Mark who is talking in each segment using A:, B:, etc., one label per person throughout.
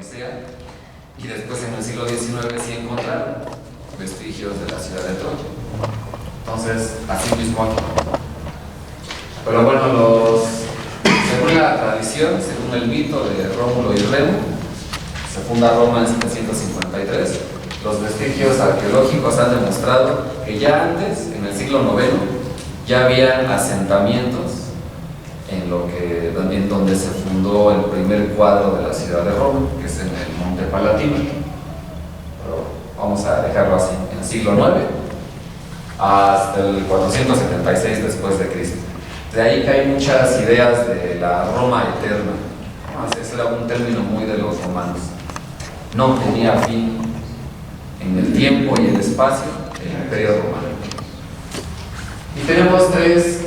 A: Odisea, y después en el siglo XIX sí encontraron vestigios de la ciudad de Troya. Entonces, así mismo aquí. Pero bueno, según la tradición, según el mito de Rómulo y Remo, se funda Roma en 753. Los vestigios arqueológicos han demostrado que ya antes, en el siglo IX, ya habían asentamientos en donde se fundó el primer cuadro de la ciudad de Roma, que es en el Monte Palatino. Pero vamos a dejarlo así, en el siglo IX hasta el 476 después de Cristo. De ahí que hay muchas ideas de la Roma eterna. Ese era un término muy de los romanos. No tenía fin en el tiempo y el espacio el Imperio Romano. Y tenemos tres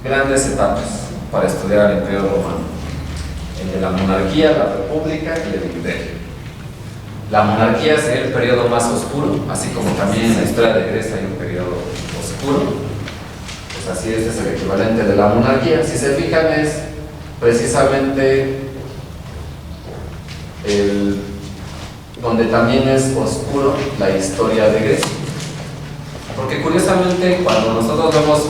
A: grandes etapas para estudiar el Imperio Romano: el de la monarquía, la república y el imperio. La monarquía sería el periodo más oscuro, así como también en la historia de Grecia hay un periodo oscuro. Pues así es el equivalente de la monarquía. Si se fijan, es precisamente donde también es oscuro la historia de Grecia. Porque curiosamente, cuando nosotros vemos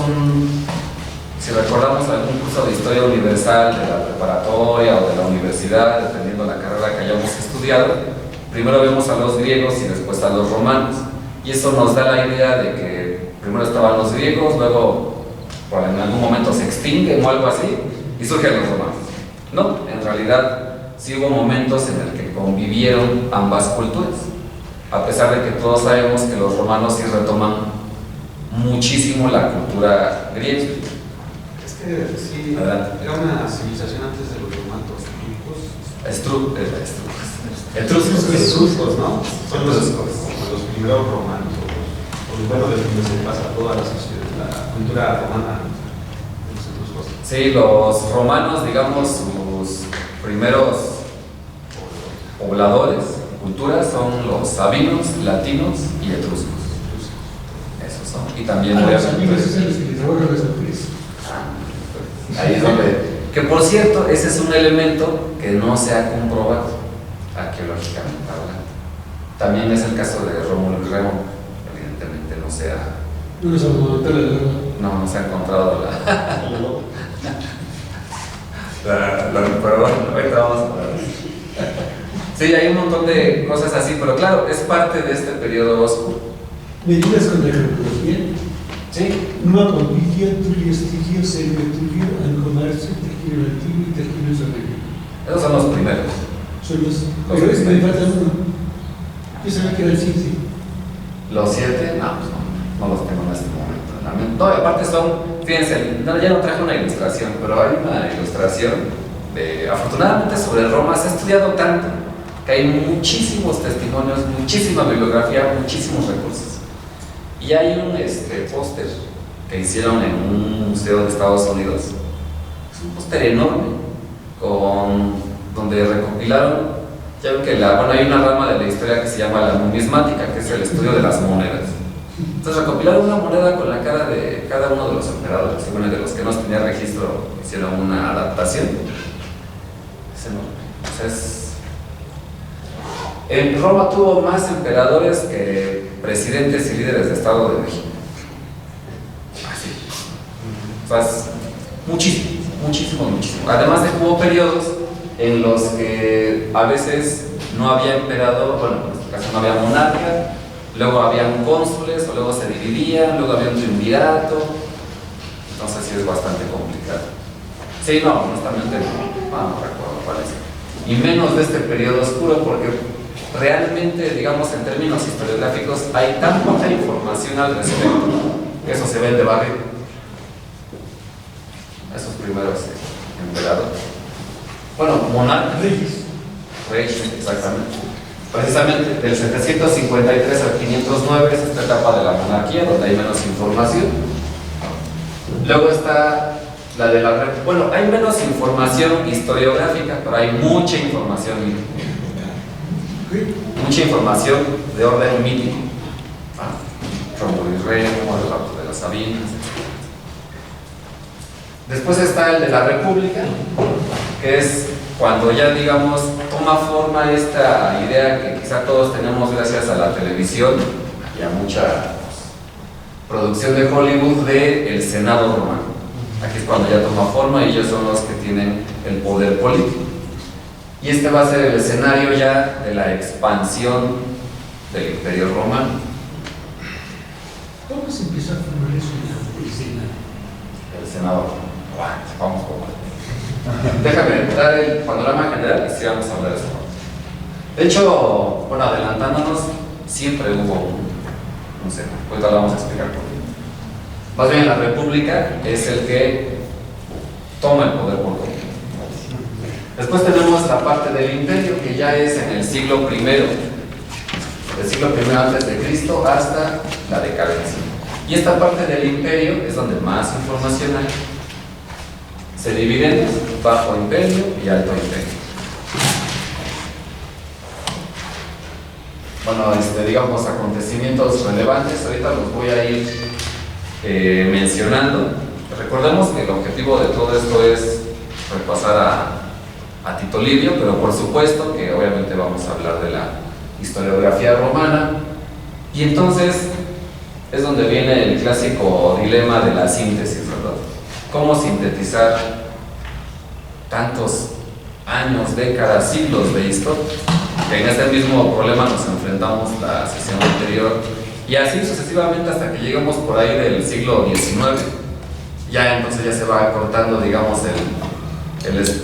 A: si recordamos algún curso de historia universal de la preparatoria o de la universidad, dependiendo de la carrera que hayamos estudiado, primero vemos a los griegos y después a los romanos. Y eso nos da la idea de que primero estaban los griegos, luego en algún momento se extinguen o algo así, y surgen los romanos. No, en realidad sí hubo momentos en el que convivieron ambas culturas, a pesar de que todos sabemos que los romanos sí retoman muchísimo la cultura griega.
B: Es que sí, era una civilización antes de los romanos. Etruscos, ¿no? Son los primeros romanos, bueno, desde donde se pasa toda la cultura romana, los etruscos.
A: Sí, los romanos, digamos, sus primeros pobladores, culturas, son los sabinos, latinos y etruscos. Esos son. Y también
C: los sabinos es los que trabajan las mujeres.
A: Ahí es donde. Que por cierto, ese es un elemento que no se ha comprobado arqueológicamente hablando. También es el caso de Rómulo y Remo. Evidentemente no se ha. No se ha encontrado pero bueno, ahorita vamos a hablar. Sí, hay un montón de cosas así, pero claro, es parte de este periodo oscuro.
C: ¿Medidas con la geología?
A: Sí.
C: Nueva Pompigia, Tulio Estigio, Servio Tulio, Ancomarcio, Tergiro Antiguo y Tergiro Saberio.
A: Esos son los primeros.
C: Son los pero es que me falta uno. Yo sabía que era el 7.
A: ¿Los 7? No, pues no los tengo en este momento. No, aparte son, fíjense, ya no traje una ilustración, pero hay una ilustración afortunadamente sobre Roma se ha estudiado tanto que hay muchísimos testimonios, muchísima bibliografía, muchísimos recursos. Y hay un póster que hicieron en un museo de Estados Unidos. Es un póster enorme donde recopilaron, ya ven que hay una rama de la historia que se llama la numismática, que es el estudio de las monedas. Entonces recopilaron una moneda con la cara de cada uno de los emperadores, y bueno, de los que no tenía registro hicieron una adaptación. Es enorme. Entonces, en Roma tuvo más emperadores que presidentes y líderes de Estado de México. Así. O sea, muchísimo. Además de que hubo periodos en los que a veces no había emperador, bueno, en este caso no había monarca, luego habían cónsules, o luego se dividían, luego había un triunvirato. Entonces sí es bastante complicado. Sí, no, honestamente no recuerdo cuál es. Y menos de este periodo oscuro, porque realmente, digamos, en términos historiográficos, hay tan poca información al respecto que eso se ve de barrio. Esos primeros emperadores. Bueno, monarcas. Reyes, exactamente. Precisamente del 753 al 509 es esta etapa de la monarquía, donde hay menos información. Luego está la de la... Bueno, hay menos información historiográfica, pero hay mucha información de orden mítico. Rómulo y Remo, el rapto de las Sabinas, etc. Después está el de la República, que es cuando ya, digamos, toma toma forma esta idea que quizá todos tenemos gracias a la televisión y a mucha producción de Hollywood del Senado romano. Aquí es cuando ya toma forma y ellos son los que tienen el poder político. Y este va a ser el escenario ya de la expansión del Imperio Romano.
C: ¿Cómo se empieza a formar eso en la escena?
A: El Senado romano. Vamos con déjame dar el panorama general y sí vamos a hablar de eso. De hecho, bueno, adelantándonos, siempre hubo un Senado. Ahorita lo vamos a explicar por qué. Más bien, la República es el que toma el poder por completo. Después tenemos la parte del imperio, que ya es en el siglo I, del siglo I antes de Cristo hasta la decadencia. Y esta parte del imperio es donde más información hay. Se dividen bajo imperio y alto imperio. Bueno, digamos, acontecimientos relevantes, ahorita los voy a ir mencionando. Recordemos que el objetivo de todo esto es repasar a Tito Livio, pero por supuesto que obviamente vamos a hablar de la historiografía romana, y entonces es donde viene el clásico dilema de la síntesis, ¿verdad? ¿Cómo sintetizar tantos años, décadas, siglos de historia? Que en este mismo problema nos enfrentamos la sesión anterior, y así sucesivamente hasta que llegamos por ahí del siglo XIX. Ya entonces ya se va cortando, digamos,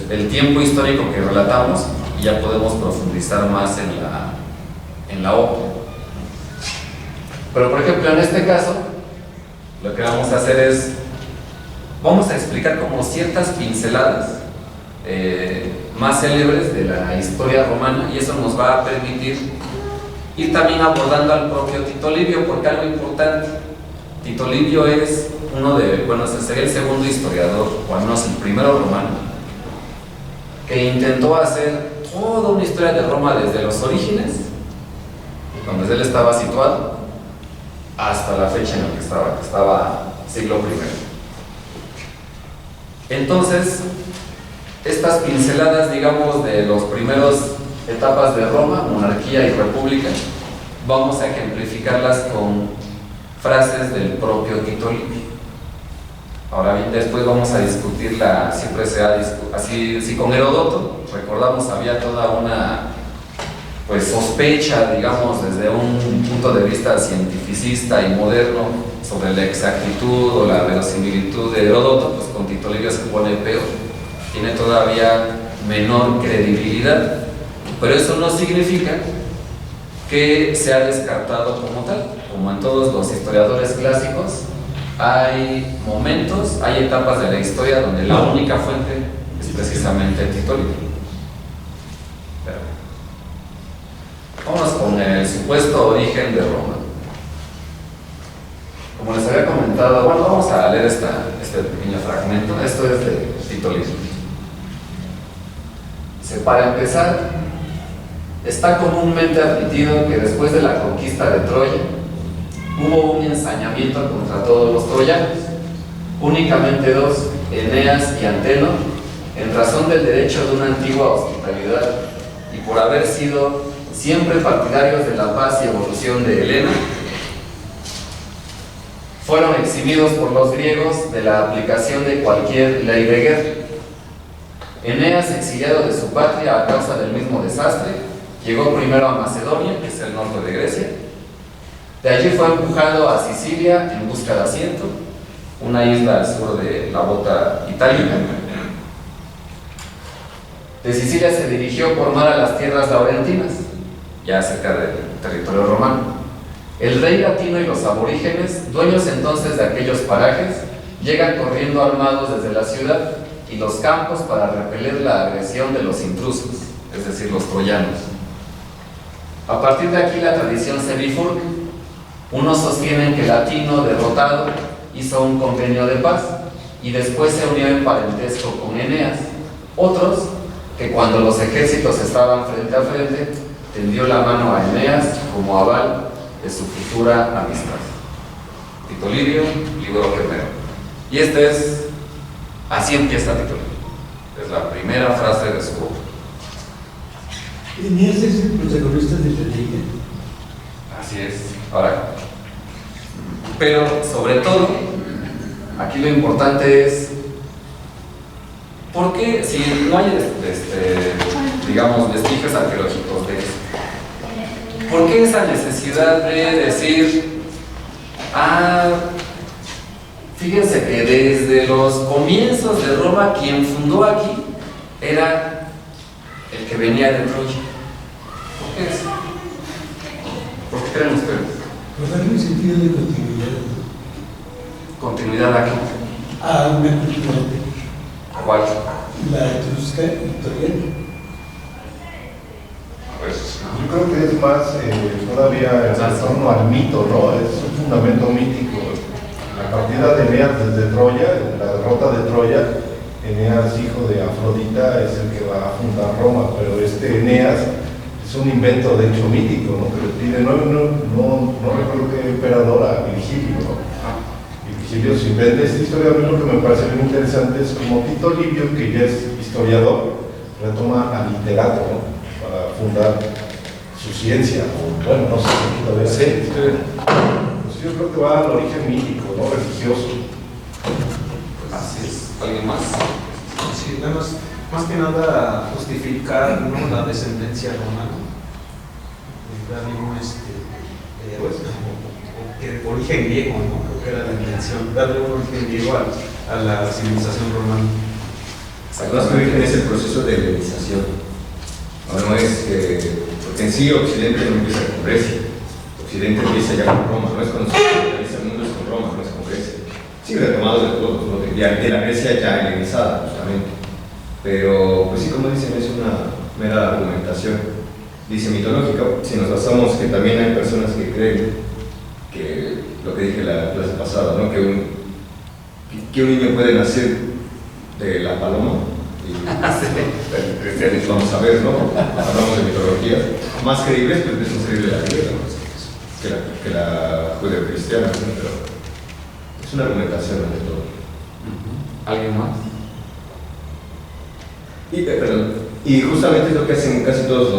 A: el tiempo histórico que relatamos, y ya podemos profundizar más en la obra. Pero por ejemplo, en este caso, lo que vamos a hacer es, vamos a explicar como ciertas pinceladas más célebres de la historia romana, y eso nos va a permitir ir también abordando al propio Tito Livio, porque algo importante, Tito Livio es sería el segundo historiador, o al menos el primero romano, que intentó hacer toda una historia de Roma desde los orígenes, donde él estaba situado, hasta la fecha en la que estaba siglo I. Entonces, estas pinceladas, digamos, de los primeros etapas de Roma, monarquía y república, vamos a ejemplificarlas con frases del propio Tito Livio. Ahora bien, después vamos a discutirla, siempre se ha así, si con Heródoto, recordamos, había toda una sospecha, digamos, desde un punto de vista cientificista y moderno sobre la exactitud o la verosimilitud de Heródoto. Pues con Tito Livio se pone peor, tiene todavía menor credibilidad, pero eso no significa que sea descartado como tal. Como en todos los historiadores clásicos, hay momentos, hay etapas de la historia donde la única fuente es precisamente Tito Livio. Vámonos con el supuesto origen de Roma. Como les había comentado, vamos a leer este pequeño fragmento. Esto es de Tito Livio. Para empezar, está comúnmente admitido que después de la conquista de Troya hubo un ensañamiento contra todos los troyanos, únicamente dos, Eneas y Antenor, en razón del derecho de una antigua hospitalidad y por haber sido siempre partidarios de la paz y evolución de Helena, fueron eximidos por los griegos de la aplicación de cualquier ley de guerra. Eneas, exiliado de su patria a causa del mismo desastre, llegó primero a Macedonia, que es el norte de Grecia. De allí fue empujado a Sicilia en busca de asiento, una isla al sur de la bota itálica. De Sicilia se dirigió por mar a las tierras laurentinas, ya cerca del territorio romano. El rey latino y los aborígenes, dueños entonces de aquellos parajes, llegan corriendo armados desde la ciudad y los campos para repeler la agresión de los intrusos, es decir, los troyanos. A partir de aquí la tradición se bifurca. Unos sostienen que Latino, derrotado, hizo un convenio de paz y después se unió en parentesco con Eneas. Otros, que cuando los ejércitos estaban frente a frente, tendió la mano a Eneas como aval de su futura amistad. Tito Livio, libro primero. Y así empieza Tito Livio. Es la primera frase de su obra.
C: Eneas es el protagonista de la Eneida.
A: Así es. Ahora, pero sobre todo, aquí lo importante es, ¿por qué si no hay, digamos, vestigios arqueológicos de esto? ¿Por qué esa necesidad de decir, fíjense que desde los comienzos de Roma quien fundó aquí era el que venía de Troya? ¿Por qué eso? ¿Por qué creen ustedes?
C: Por darle un sentido de continuidad
A: ¿Continuidad aquí?
C: a una cultura anterior,
A: ¿Cuál?
C: la etrusca victoriana.
A: Pues,
D: Yo creo que es más todavía en torno al mito, ¿no? Es un fundamento mítico. La partida de Eneas desde Troya, la derrota de Troya, Eneas, hijo de Afrodita, es el que va a fundar Roma, pero este Eneas es un invento de hecho mítico, ¿no? Que le pide, no recuerdo qué emperador, a Virgilio, ¿no? Y Virgilio se inventa esta historia. A mí lo que me parece bien interesante es como Tito Livio, que ya es historiador, retoma al literato, ¿no? Para fundar su ciencia, o bueno, no sé si todavía
A: Sí.
D: pues yo creo que va al origen mítico, ¿no? Religioso.
A: así es. ¿Alguien más?
B: Sí, más que nada justificar, ¿no?, la descendencia romana, darle un pues, que origen griego, ¿no? Creo que era la intención, darle un origen griego a la civilización romana.
E: Más que origen es el proceso de hellenización. No es porque en sí Occidente no empieza con Grecia. Occidente empieza ya con Roma, no es cuando se realiza el mundo, es con Roma, no es con Grecia. Sí, retomado de todos, ¿no? De la Grecia ya helenizada, justamente. Pero, pues sí, como dicen, es una mera argumentación. Dice mitológica, si nos basamos que también hay personas que creen que, lo que dije la clase pasada, ¿no? Que un niño puede nacer de la paloma. Y cristianismo vamos a ver, ¿no? Hablamos de mitologías más creíbles, pues es más creíble la griega, ¿no? que la judeocristiana, ¿no? Pero es una argumentación ante todo.
A: ¿Alguien más?
E: Y justamente es lo que hacen casi todos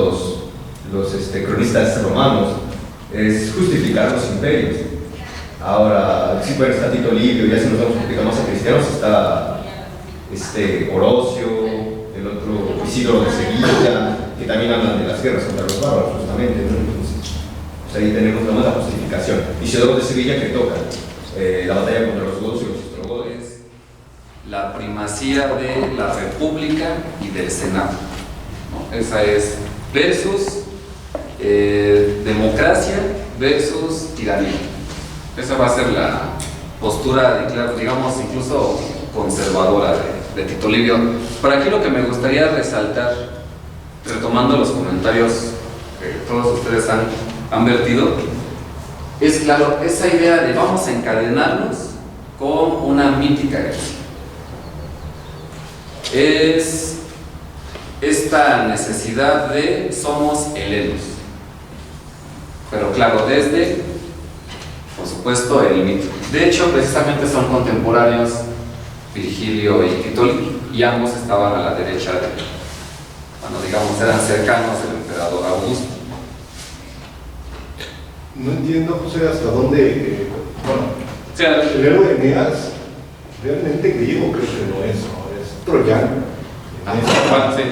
E: los cronistas romanos, es justificar los imperios. Ahora, sí, bueno, está Tito Livio, ya si nos vamos un poquito más a cristianos, está Orocio, el otro Isidoro de Sevilla, que también hablan de las guerras contra los bárbaros, justamente, ¿no? Entonces, pues ahí tenemos nomás la justificación. Isidoro de Sevilla, que toca la batalla contra los godos y los ostrogodos.
A: La primacía de la república y del senado, ¿no? Esa es versus democracia versus tiranía. Esa va a ser la postura, digamos, incluso conservadora de Tito Livio. Por aquí lo que me gustaría resaltar, retomando los comentarios que todos ustedes han vertido, es claro, esa idea de vamos a encadenarnos con una mítica Grecia. Es esta necesidad de somos helenos, pero claro, desde, por supuesto, el mito. De hecho, precisamente son contemporáneos Virgilio y Tito Livio, y ambos estaban a la derecha digamos, eran cercanos del emperador Augusto.
D: No entiendo, José, hasta dónde,
A: O sea,
D: el héroe de Eneas, realmente griego creo que no es, ¿no? Es troyano.
A: bueno, sí.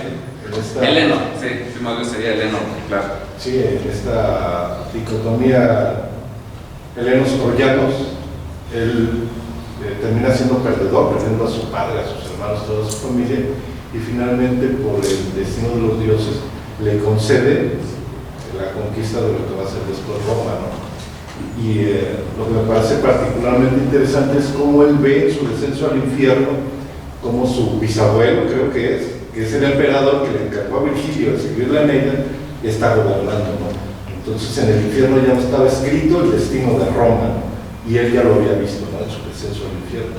D: En esta,
A: Heleno, sí, más bien sería Heleno, claro.
D: Sí, en esta dicotomía helenos-troyanos, él termina siendo perdedor, perdiendo a su padre, a sus hermanos, toda su familia, y finalmente por el destino de los dioses le concede la conquista de lo que va a ser después Roma, ¿no? Y lo que me parece particularmente interesante es cómo él ve en su descenso al infierno, como su bisabuelo, creo que es el emperador que le encargó a Virgilio escribir la Eneida, está gobernando, ¿no? Entonces en el infierno ya estaba escrito el destino de Roma, ¿no? Y él ya lo había visto, ¿no? En su descenso al infierno.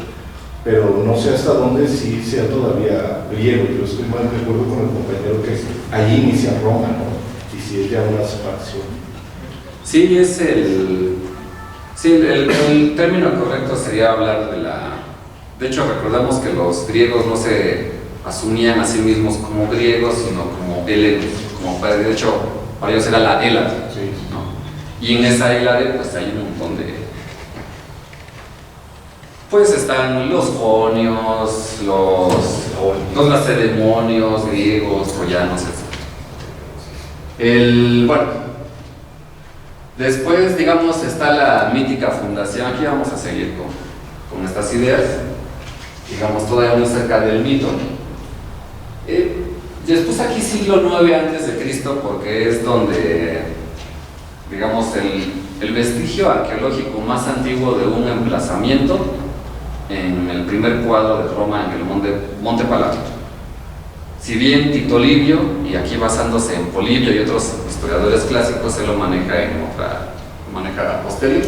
D: Pero no sé hasta dónde sí sea todavía griego. Yo estoy mal de acuerdo con el compañero que allí inicia Roma, ¿no? Y si es ya una separación.
A: Sí, el término correcto sería hablar de la... De hecho, recordamos que los griegos no se asumían a sí mismos como griegos, sino como helenos. como padre. De hecho, para ellos era la Hélade,
D: Sí.
A: ¿no? Y en esa Hélade pues hay un montón de... Pues están los jonios, los lacedemonios, griegos, troyanos, etc. Bueno, después, digamos, está la mítica fundación. Aquí vamos a seguir con estas ideas, digamos, todavía muy cerca del mito. Después aquí siglo IX antes de Cristo, porque es donde, digamos, el vestigio arqueológico más antiguo de un emplazamiento en el primer cuadro de Roma, en el Monte Palatino. Si bien Tito Livio, y aquí basándose en Polibio y otros historiadores clásicos, se lo maneja a posterior.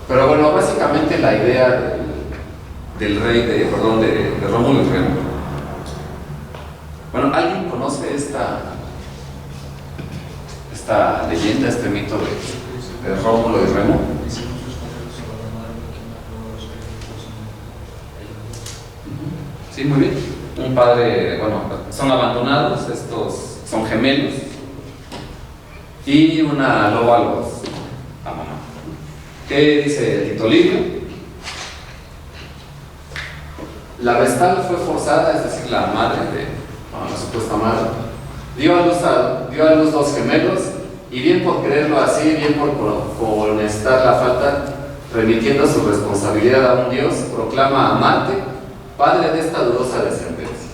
A: Pero bueno, básicamente la idea del rey de Rómulo y Remo. Bueno, ¿alguien conoce esta leyenda, este mito de Rómulo y Remo? Sí, muy bien. Un padre, bueno, son abandonados, estos son gemelos, y una loba los abandona. ¿Qué dice Tito Livio? La vestal fue forzada, es decir, la madre la supuesta madre, dio a luz dos gemelos, y bien por quererlo así, bien por honestar la falta, remitiendo su responsabilidad a un dios, proclama a Marte padre de esta dudosa descendencia.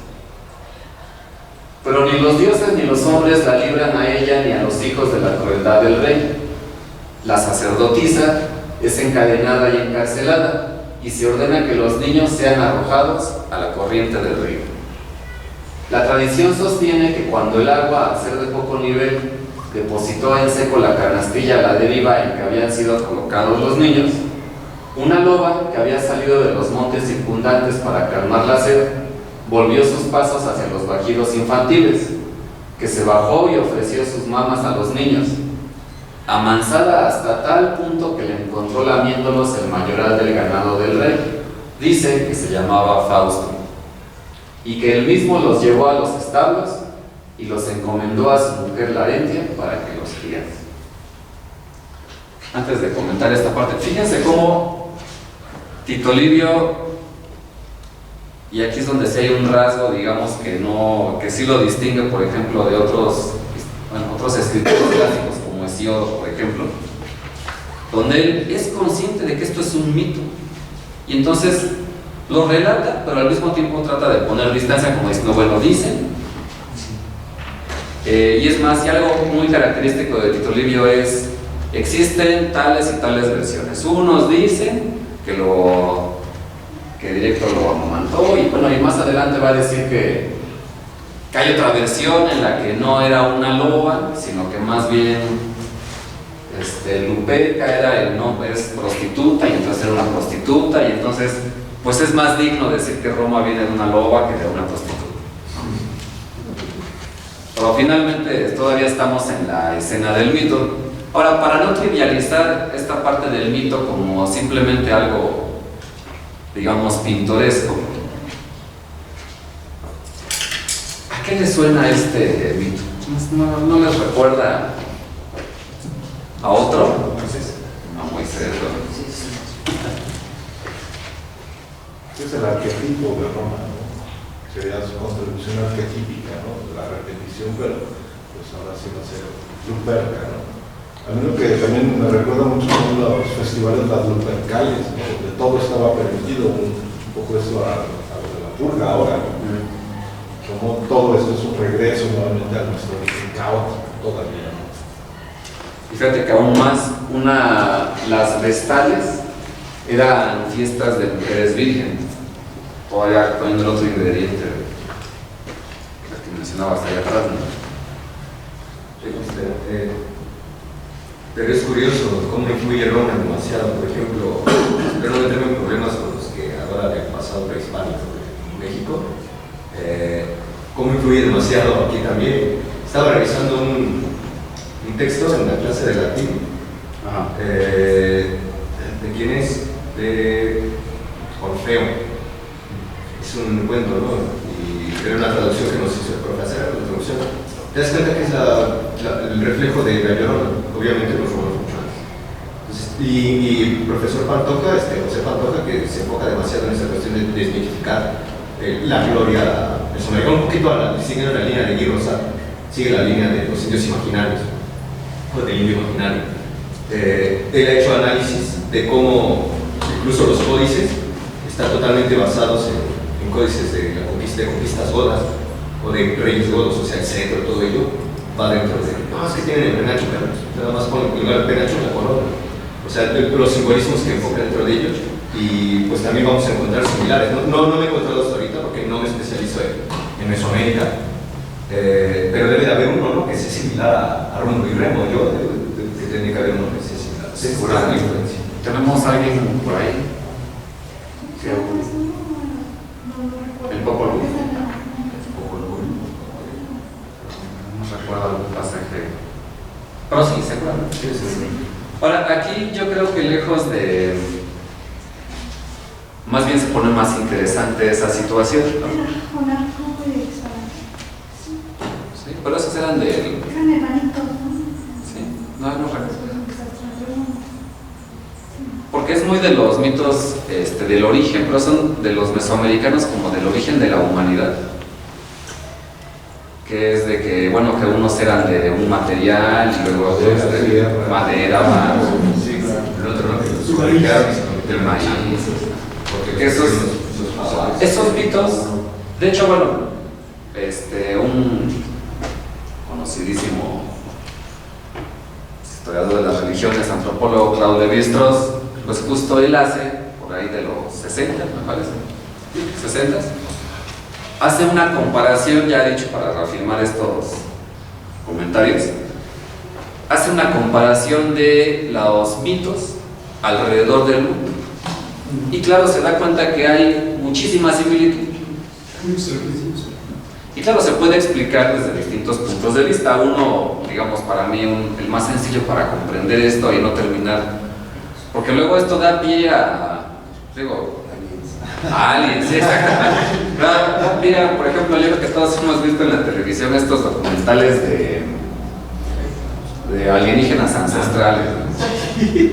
A: Pero ni los dioses ni los hombres la libran a ella ni a los hijos de la crueldad del rey. La sacerdotisa es encadenada y encarcelada, y se ordena que los niños sean arrojados a la corriente del río. La tradición sostiene que cuando el agua, al ser de poco nivel, depositó en seco la canastilla a la deriva en que habían sido colocados los niños, una loba que había salido de los montes circundantes para calmar la sed, volvió sus pasos hacia los bajidos infantiles, que se bajó y ofreció sus mamas a los niños, amansada hasta tal punto que le encontró lamiéndolos el mayoral del ganado del rey. Dice que se llamaba Fausto, y que él mismo los llevó a los establos y los encomendó a su mujer Larentia para que los criase. Antes de comentar esta parte, fíjense cómo Tito Livio, y aquí es donde sí hay un rasgo, digamos, que sí lo distingue, por ejemplo, de otros escritores clásicos como Hesíodo, por ejemplo, donde él es consciente de que esto es un mito, y entonces lo relata, pero al mismo tiempo trata de poner distancia, como diciendo, bueno, dicen. Y es más, y algo muy característico de Tito Livio es: existen tales y tales versiones. Unos dicen que directo lo amamantó, y bueno, y más adelante va a decir que hay otra versión en la que no era una loba, sino que más bien Luperca era el nombre, es prostituta, y entonces era una prostituta, y entonces pues es más digno decir que Roma viene de una loba que de una prostituta. Pero finalmente todavía estamos en la escena del mito. Ahora, para no trivializar esta parte del mito como simplemente algo, digamos, pintoresco, ¿a qué les suena este mito? ¿No les recuerda a otro? A Moisés.
D: Es el arquetipo de Roma, ¿no? Sería su contribución arquetípica, ¿no? La repetición, pero pues ahora sí va a ser Luperca, ¿no? A mí lo que también me recuerda mucho son los festivales las lupercales, ¿no? Donde todo estaba permitido, un poco eso a lo de la purga ahora, ¿no? Como todo esto es un regreso nuevamente a nuestro origen caótico todavía, ¿no?
A: Fíjate que aún más, las vestales eran fiestas de mujeres vírgenes, todavía poniendo el otro ingrediente que mencionabas allá atrás, ¿no?
E: Pero es curioso cómo influye Roma demasiado. Por ejemplo, yo no tengo problemas con los que ahora del pasado prehispánico de México, cómo influye demasiado aquí también. Estaba revisando un texto en la clase de latín. ¿De quién es? De Orfeo. Es un cuento, ¿no? Y era una traducción que nos hizo el profesor, la traducción. Te das cuenta que es el reflejo de La Llorona, obviamente los romanos mucho antes. Entonces, y el profesor Pantoja, José Pantoja, que se enfoca demasiado en esa cuestión de desmitificar la gloria mesoamericana, un poquito sigue la línea de Guy Rosado, sigue la línea de los indios imaginarios, o del indio imaginario. Él ha hecho análisis de cómo incluso los códices están totalmente basados en códices de conquistas godas o de reyes godos, o sea, el cetro, todo ello va dentro de. No, es que tienen el penacho, pero nada más ponen el penacho en la corona. O sea, los simbolismos que enfocan dentro de ellos, y pues también vamos a encontrar similares. No me he encontrado hasta ahorita porque no me especializo en Mesoamérica, pero debe de haber uno, ¿no?, que sea similar a Rómulo y Remo. Yo que tiene que haber uno que sea similar.
A: Seguramente. ¿Tenemos a alguien por ahí? El Popol Vuh. No recuerdo algún pasaje. Pero sí, seguramente. Ahora, aquí yo creo que lejos de. Más bien se pone más interesante esa situación, ¿no? Sí, pero esos eran de. Sí, no recuerdo. Porque es muy de los mitos del origen, pero son de los mesoamericanos como del origen de la humanidad. Que es de que, bueno, que unos eran de un material y luego otros de madera, barro,
E: el otro no, que los fabricaron y se convirtió en maíz.
A: Porque esos mitos, de hecho, bueno, un conocidísimo historiador de las religiones, antropólogo, Claude Lévi-Strauss, pues justo él hace, por ahí de los 60, me parece, 60, hace una comparación, ya he dicho para reafirmar estos comentarios, hace una comparación de los mitos alrededor del mundo. Y claro, se da cuenta que hay muchísima similitud. Y claro, se puede explicar desde distintos puntos de vista. Uno, digamos, para mí, el más sencillo para comprender esto y no terminar, porque luego esto da pie a aliens, exactamente. Da pie a, por ejemplo, yo creo que todos hemos visto en la televisión estos documentales de alienígenas ancestrales, ¿no?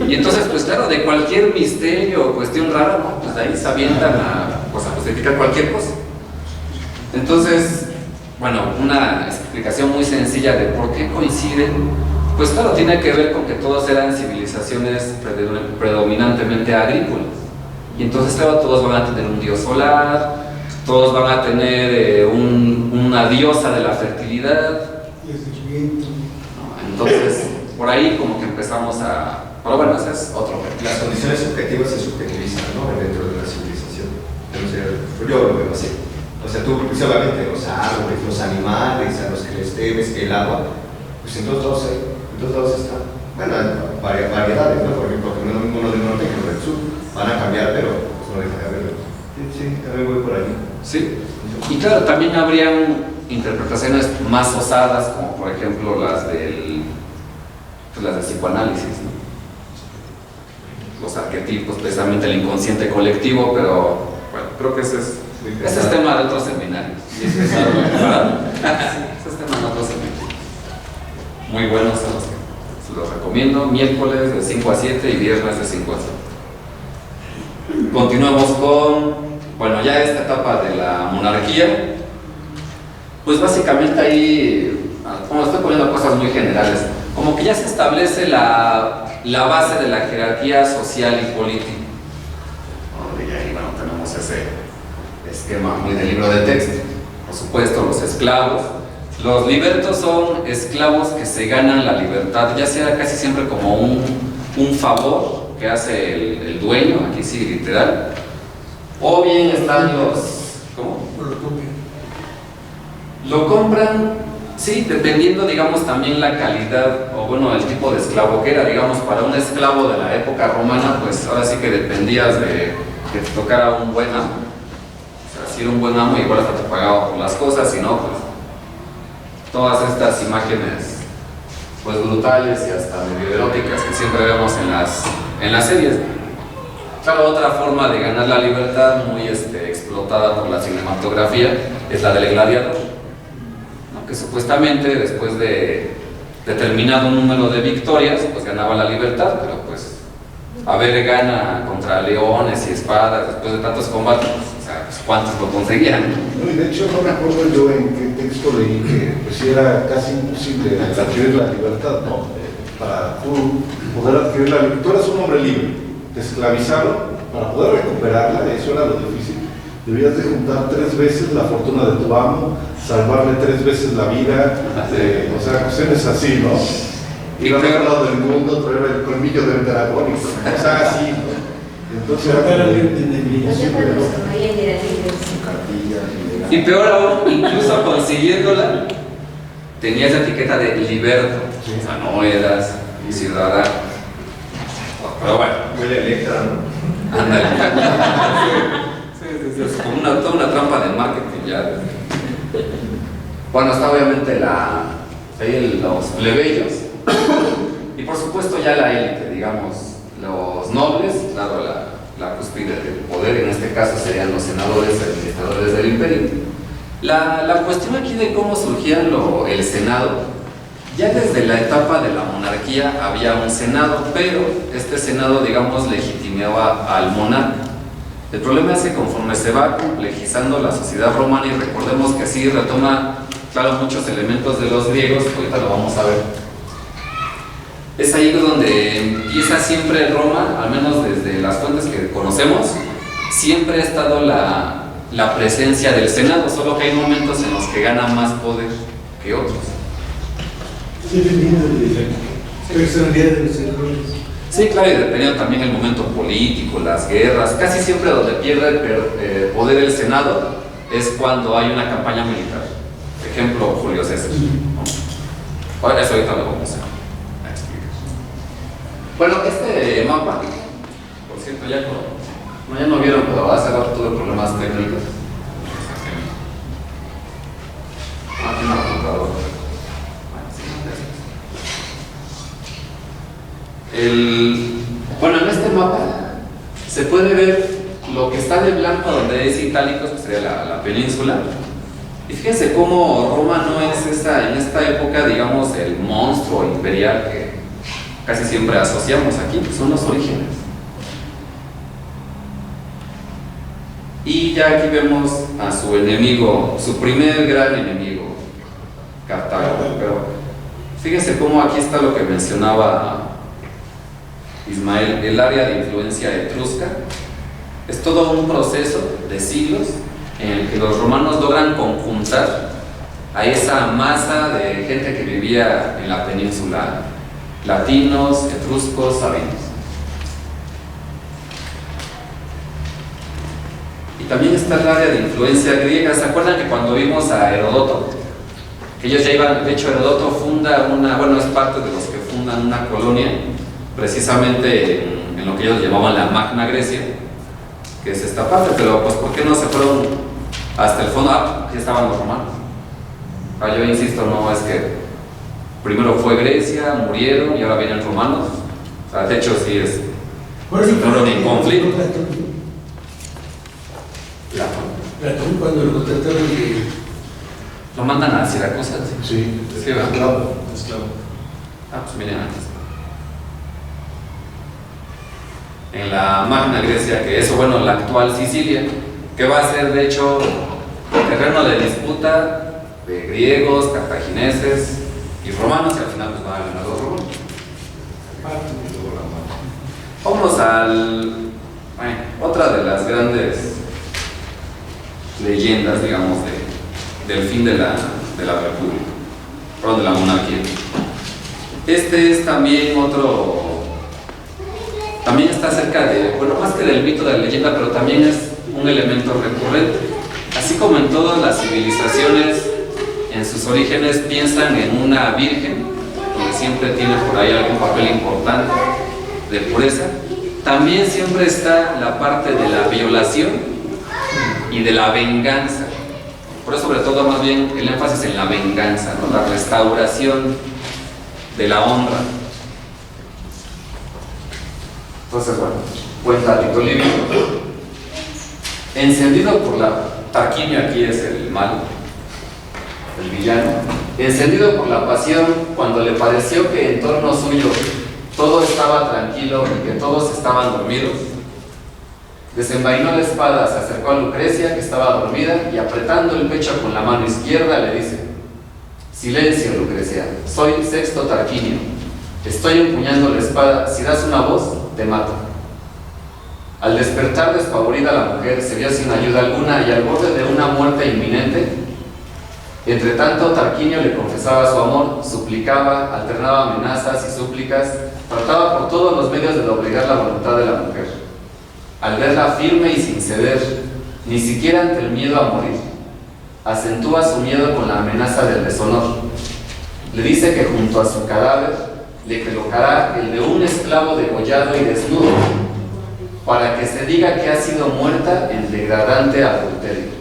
A: Y entonces, pues claro, de cualquier misterio o cuestión rara, ¿no?, pues de ahí se avientan a justificar cualquier cosa. Entonces, bueno, una explicación muy sencilla de por qué coinciden, pues claro, tiene que ver con que todos eran civilizaciones predominantemente agrícolas. Y entonces, claro, todos van a tener un dios solar, todos van a tener una diosa de la fertilidad. Entonces, por ahí como que empezamos a. Pero bueno, ese es otro.
E: Las condiciones subjetivas se subjetivizan, ¿no?, dentro de la civilización. Yo lo veo así. O sea, tú, obviamente, los árboles, los animales, a los que les temes, el agua, pues en todos lados están. Bueno, hay variedades, ¿no? Por ejemplo, uno del norte que uno del sur. Van a cambiar, pero pues no deja de haberlo. Sí, también voy por ahí.
A: Sí. Y claro, también habrían interpretaciones más osadas, como por ejemplo las del psicoanálisis, ¿no? Los arquetipos, precisamente el inconsciente colectivo, pero bueno, creo que ese es tema de otros seminarios. Ese es tema de otros seminarios. Muy buenos a los que se los recomiendo, miércoles de 5 a 7 y viernes de 5 a 7. Continuamos con, bueno, ya esta etapa de la monarquía. Pues básicamente ahí, como estoy poniendo cosas muy generales, como que ya se establece la base de la jerarquía social y política. Y ahí, bueno, tenemos ese esquema muy del libro de texto. Por supuesto, los esclavos. Los libertos son esclavos que se ganan la libertad, ya sea casi siempre como un favor que hace el dueño, aquí sí, literal, o bien están los. ¿Cómo? Lo compran, sí, dependiendo, digamos, también la calidad o, bueno, el tipo de esclavo que era. Digamos, para un esclavo de la época romana, pues ahora sí que dependías de que te tocara un buen amo. O sea, si era un buen amo, igual hasta te pagaba por las cosas, si no, pues todas estas imágenes, pues brutales y hasta medio eróticas que siempre vemos en las series. Claro, otra forma de ganar la libertad muy explotada por la cinematografía es la del gladiador, ¿no? Que supuestamente después de determinado número de victorias pues ganaba la libertad, pero pues a ver, gana contra leones y espadas después de tantos combates, o sea, pues, ¿cuántos lo conseguían?
D: No, y de hecho no recuerdo yo en qué texto leí que pues sí era casi imposible adquirir la libertad, ¿no? Para tú poder adquirir la libertad, tú eras un hombre libre, te esclavizaron, para poder recuperarla, eso era lo difícil. Debías de juntar 3 veces la fortuna de tu amo, salvarle 3 veces la vida, o sea, cuestiones así, ¿no? Ir al otro lado del mundo, traer el colmillo del dragón, o sea, así, ¿no? Entonces era
A: y peor aún, incluso consiguiéndola, tenías la etiqueta de liberto, o sea, no eras ciudadano. Pero bueno,
E: Huele a Electra, ¿no?
A: ándale. Sí, es como toda una trampa de marketing ya. Bueno, está obviamente los plebeyos y por supuesto ya la élite, digamos, los nobles, claro, la cúspide del poder, en este caso serían los senadores, administradores del imperio. La cuestión aquí de cómo surgía el senado, ya desde la etapa de la monarquía había un senado, pero este senado, digamos, legitimaba al monarca. El problema es que conforme se va complejizando la sociedad romana, y recordemos que así retoma, claro, muchos elementos de los griegos, ahorita lo vamos a ver, es ahí donde empieza siempre Roma, al menos desde las fuentes que conocemos, siempre ha estado la presencia del senado, solo que hay momentos en los que gana más poder que otros.
C: Dependiendo de la personalidad de los senadores.
A: Sí, claro, y dependiendo también el momento político, las guerras, casi siempre donde pierde poder el Senado es cuando hay una campaña militar. Ejemplo, Julio César, ¿no? Ahora eso ahorita lo vamos a explicar. Bueno, este mapa, por cierto, ya no vieron, pero hace rato tuve problemas técnicos. Aquí en la computadora. Bueno, en este mapa se puede ver lo que está de blanco donde es itálicos, que sería la península. Y fíjense cómo Roma no es en esta época, digamos, el monstruo imperial que casi siempre asociamos aquí, son los orígenes. Y ya aquí vemos a su enemigo, su primer gran enemigo, Cartago. Pero fíjense cómo aquí está lo que mencionaba Ismael, el área de influencia etrusca. Es todo un proceso de siglos en el que los romanos logran conjuntar a esa masa de gente que vivía en la península, latinos, etruscos, sabinos. Y también está el área de influencia griega. ¿Se acuerdan que cuando vimos a Heródoto, que ellos ya iban, de hecho Heródoto funda es parte de los que fundan una colonia precisamente en lo que ellos llamaban la Magna Grecia, que es esta parte, pero pues ¿por qué no se fueron hasta el fondo? Aquí estaban los romanos. Yo insisto, no es que primero fue Grecia, murieron y ahora vienen romanos. O sea, de hecho sí es fueron en conflicto.
C: Platón, cuando lo trataron de...
A: Lo mandan a Siracusa.
D: Sí,
A: ¿verdad?
D: esclavo.
A: Pues miren antes. En la Magna Grecia, que es, la actual Sicilia, que va a ser de hecho terreno de disputa de griegos, cartagineses y romanos, y al final pues van a ganar los romanos. Vamos otra de las grandes leyendas, digamos, del fin de la república, de la monarquía. Este es también también está cerca más que del mito de la leyenda, pero también es un elemento recurrente. Así como en todas las civilizaciones, en sus orígenes piensan en una virgen, donde siempre tiene por ahí algún papel importante de pureza, también siempre está la parte de la violación y de la venganza. Por eso, sobre todo, más bien el énfasis en la venganza, ¿no? La restauración de la honra. Entonces, cuenta Tito Livio, encendido por la Tarquinio, aquí es el malo, el villano, encendido por la pasión, cuando le pareció que en torno suyo todo estaba tranquilo y que todos estaban dormidos, desenvainó la espada, se acercó a Lucrecia, que estaba dormida, y apretando el pecho con la mano izquierda le dice: silencio, Lucrecia, soy Sexto Tarquinio, estoy empuñando la espada, si das una voz, te mato. Al despertar despavorida la mujer, se vio sin ayuda alguna y al borde de una muerte inminente. Entre tanto, Tarquinio le confesaba su amor, suplicaba, alternaba amenazas y súplicas, trataba por todos los medios de doblegar la voluntad de la mujer. Al verla firme y sin ceder, ni siquiera ante el miedo a morir, acentúa su miedo con la amenaza del deshonor. Le dice que junto a su cadáver le colocará el de un esclavo degollado y desnudo, para que se diga que ha sido muerta en degradante adulterio.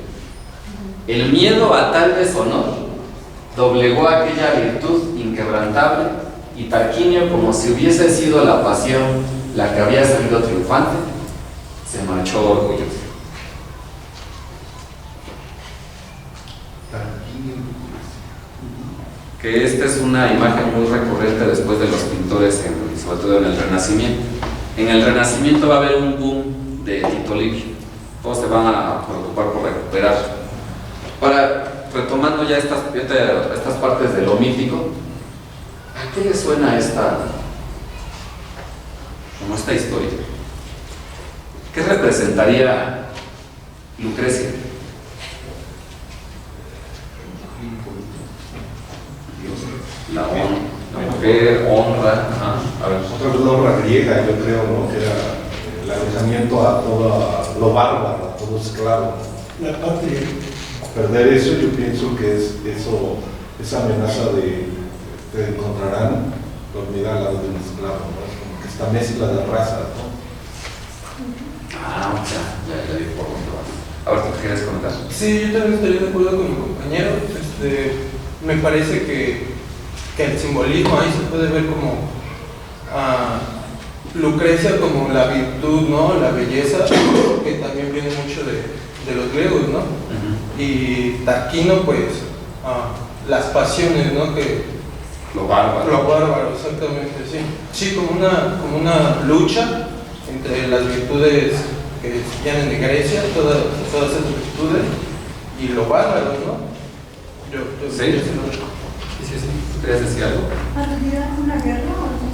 A: El miedo a tal deshonor doblegó aquella virtud inquebrantable, y Tarquinio, como si hubiese sido la pasión la que había salido triunfante, se marchó orgulloso. Que esta es una imagen muy recurrente después de los pintores, sobre todo en el Renacimiento. En el Renacimiento va a haber un boom de Tito Livio. Todos se van a preocupar por recuperar. Ahora, retomando ya estas partes de lo mítico, ¿a qué le suena esta historia? ¿Qué representaría Lucrecia? La mujer, honra. A ver.
D: Otra vez la honra griega, yo creo, ¿no? Que era el alejamiento a todo lo bárbaro, a todo esclavo.
C: La patria.
D: Perder eso, yo pienso que es eso, esa amenaza de te encontrarán dormida al lado de un esclavo, ¿no? Es como que esta mezcla de razas, ¿no?
A: Ya vi por dónde vas. A ver, ¿tú quieres comentar?
F: Sí, yo también estaría de acuerdo con mi compañero. Me parece que el simbolismo ahí se puede ver como Lucrecia como la virtud, ¿no? La belleza, que también viene mucho de los griegos, ¿no? Y Tarquino, pues, las pasiones, ¿no?
A: Lo bárbaro.
F: Lo bárbaro, exactamente, sí. Sí, como una lucha entre las virtudes que vienen de Grecia, todas esas virtudes, y lo bárbaro, ¿no?
A: ¿Sí? ¿Tú querías decir algo?
G: ¿Había una guerra o algo?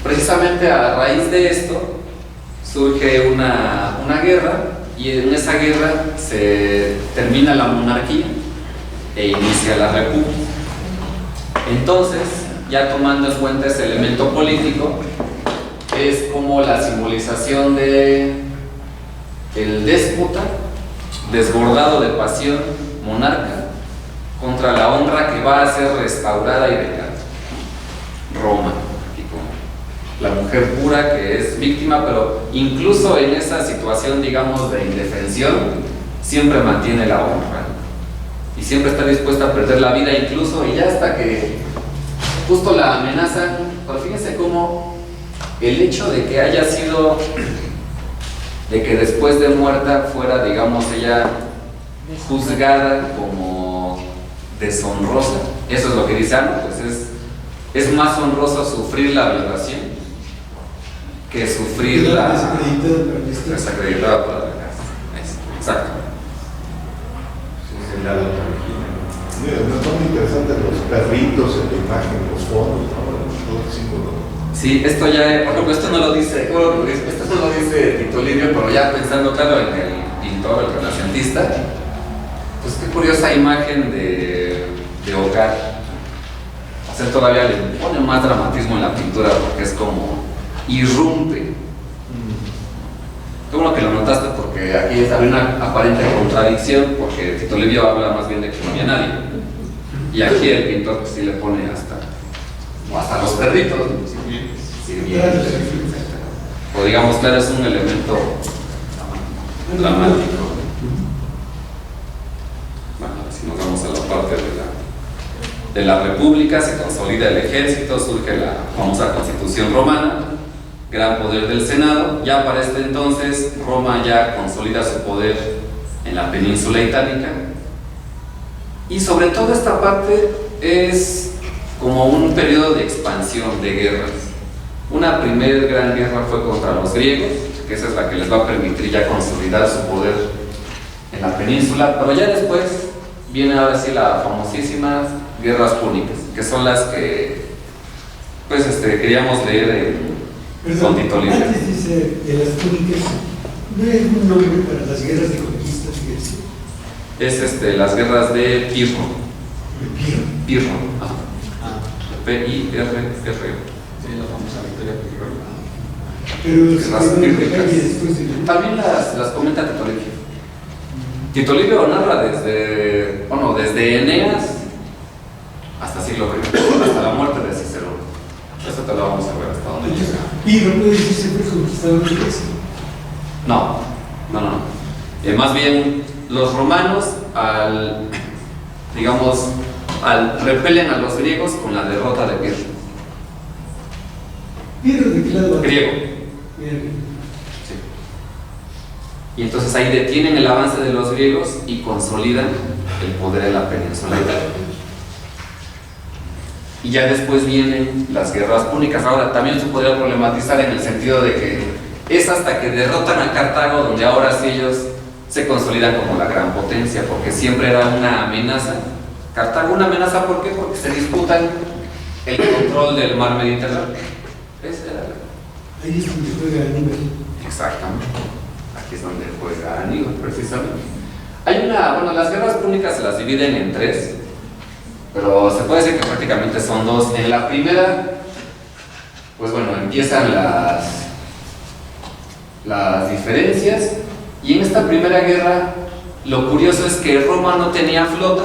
A: Precisamente a raíz de esto surge una guerra, y en esa guerra se termina la monarquía e inicia la república. Entonces, ya tomando en cuenta ese elemento político, es como la simbolización de el déspota desbordado de pasión, monarca, contra la honra que va a ser restaurada y vengada. Roma, y como la mujer pura que es víctima, pero incluso en esa situación, digamos, de indefensión, siempre mantiene la honra y siempre está dispuesta a perder la vida, incluso, y ya hasta que justo la amenazan. Pero fíjense cómo el hecho de que haya sido, de que después de muerta fuera, digamos, ella juzgada como deshonrosa, eso es lo que dice Ana, pues es más honroso sufrir la violación que sufrir la desacreditada para la casa. Exacto.
D: Son muy interesantes los perritos en la imagen, los fondos, ¿no? Todo el símbolo.
A: Sí, esto ya, por ejemplo, esto no lo dice Tito Livio, pero ya pensando, claro, en el pintor, el renacentista, pues qué curiosa imagen de hogar. O sea, todavía le pone más dramatismo en la pintura porque es como irrumpe. Qué bueno que lo notaste, porque aquí había una aparente contradicción, porque Tito Livio habla más bien de que no había nadie, y aquí el pintor pues sí le pone hasta los perritos, sirvientes, etc. O digamos, claro, es un elemento dramático. Bueno, si nos vamos a la parte de la república, se consolida el ejército, surge la famosa Constitución romana, gran poder del Senado. Ya para este entonces Roma ya consolida su poder en la península itálica, y sobre todo esta parte es como un periodo de expansión, de guerras. Una primera gran guerra fue contra los griegos, que esa es la que les va a permitir ya consolidar su poder en la península, pero ya después viene ahora sí la famosísima guerras púnicas, que son las que pues queríamos leer con Tito Livio.
C: Antes dice de las púnicas, ¿no hay algún nombre para las guerras de conquista? Fíjense.
A: Es las guerras de Pirro.
C: ¿De Pirro?
A: Pirro, ajá. P-I-R-R.
B: Sí, la famosa victoria de
C: Pero
A: Guerras
C: se quedó en
A: pírricas.
C: calle después de...
A: También las comenta Tito Livio. Tito Livio narra desde Eneas hasta siglo I, hasta la muerte de Cicerón. Eso te lo vamos a ver hasta dónde
C: Entonces,
A: llega.
C: Pirro puede decirse fue conquistador de Grecia.
A: No. Más bien, los romanos repelen a los griegos con la derrota de Pirro.
C: ¿Pirro de qué lado va?
A: Griego.
C: Bien.
A: Sí. Y entonces ahí detienen el avance de los griegos y consolidan el poder en la península itálica. Y ya después vienen las guerras púnicas. Ahora también se podría problematizar en el sentido de que es hasta que derrotan a Cartago donde ahora sí ellos se consolidan como la gran potencia, porque siempre era una amenaza. Cartago una amenaza, ¿por qué? Porque se disputan el control del mar Mediterráneo. Esa era la...
C: Ahí es donde juega Aníbal.
A: Exactamente. Aquí es donde juega Aníbal, precisamente. Las guerras púnicas se las dividen en tres, pero se puede decir que prácticamente son dos. En la primera, pues bueno, empiezan las diferencias, y en esta primera guerra lo curioso es que Roma no tenía flota,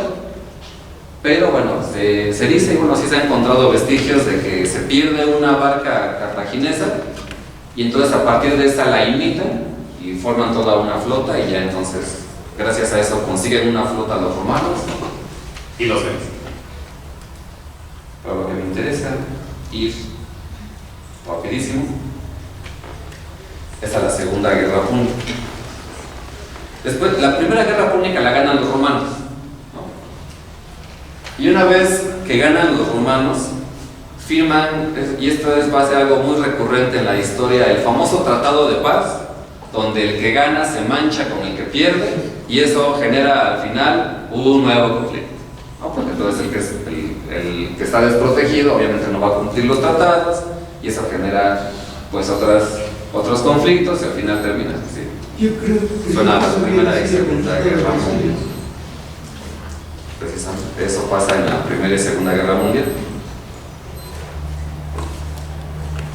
A: pero bueno, se dice, y bueno, sí se han encontrado vestigios de que se pierde una barca cartaginesa, y entonces a partir de esta la imitan y forman toda una flota, y ya entonces gracias a eso consiguen una flota los romanos y los vencen. Pero lo que me interesa ir rapidísimo es a la Segunda Guerra Púnica. Después, la Primera Guerra Púnica la ganan los romanos, ¿no? Y una vez que ganan los romanos, firman, y esto va a ser algo muy recurrente en la historia, el famoso Tratado de Paz, donde el que gana se mancha con el que pierde, y eso genera al final un nuevo conflicto, ¿no? Porque entonces el que está desprotegido obviamente no va a cumplir los tratados, y eso genera pues otros conflictos, y al final termina así.
C: Yo creo que
A: Suena a la Primera y Segunda Guerra Mundial. Precisamente eso pasa en la Primera y Segunda Guerra Mundial.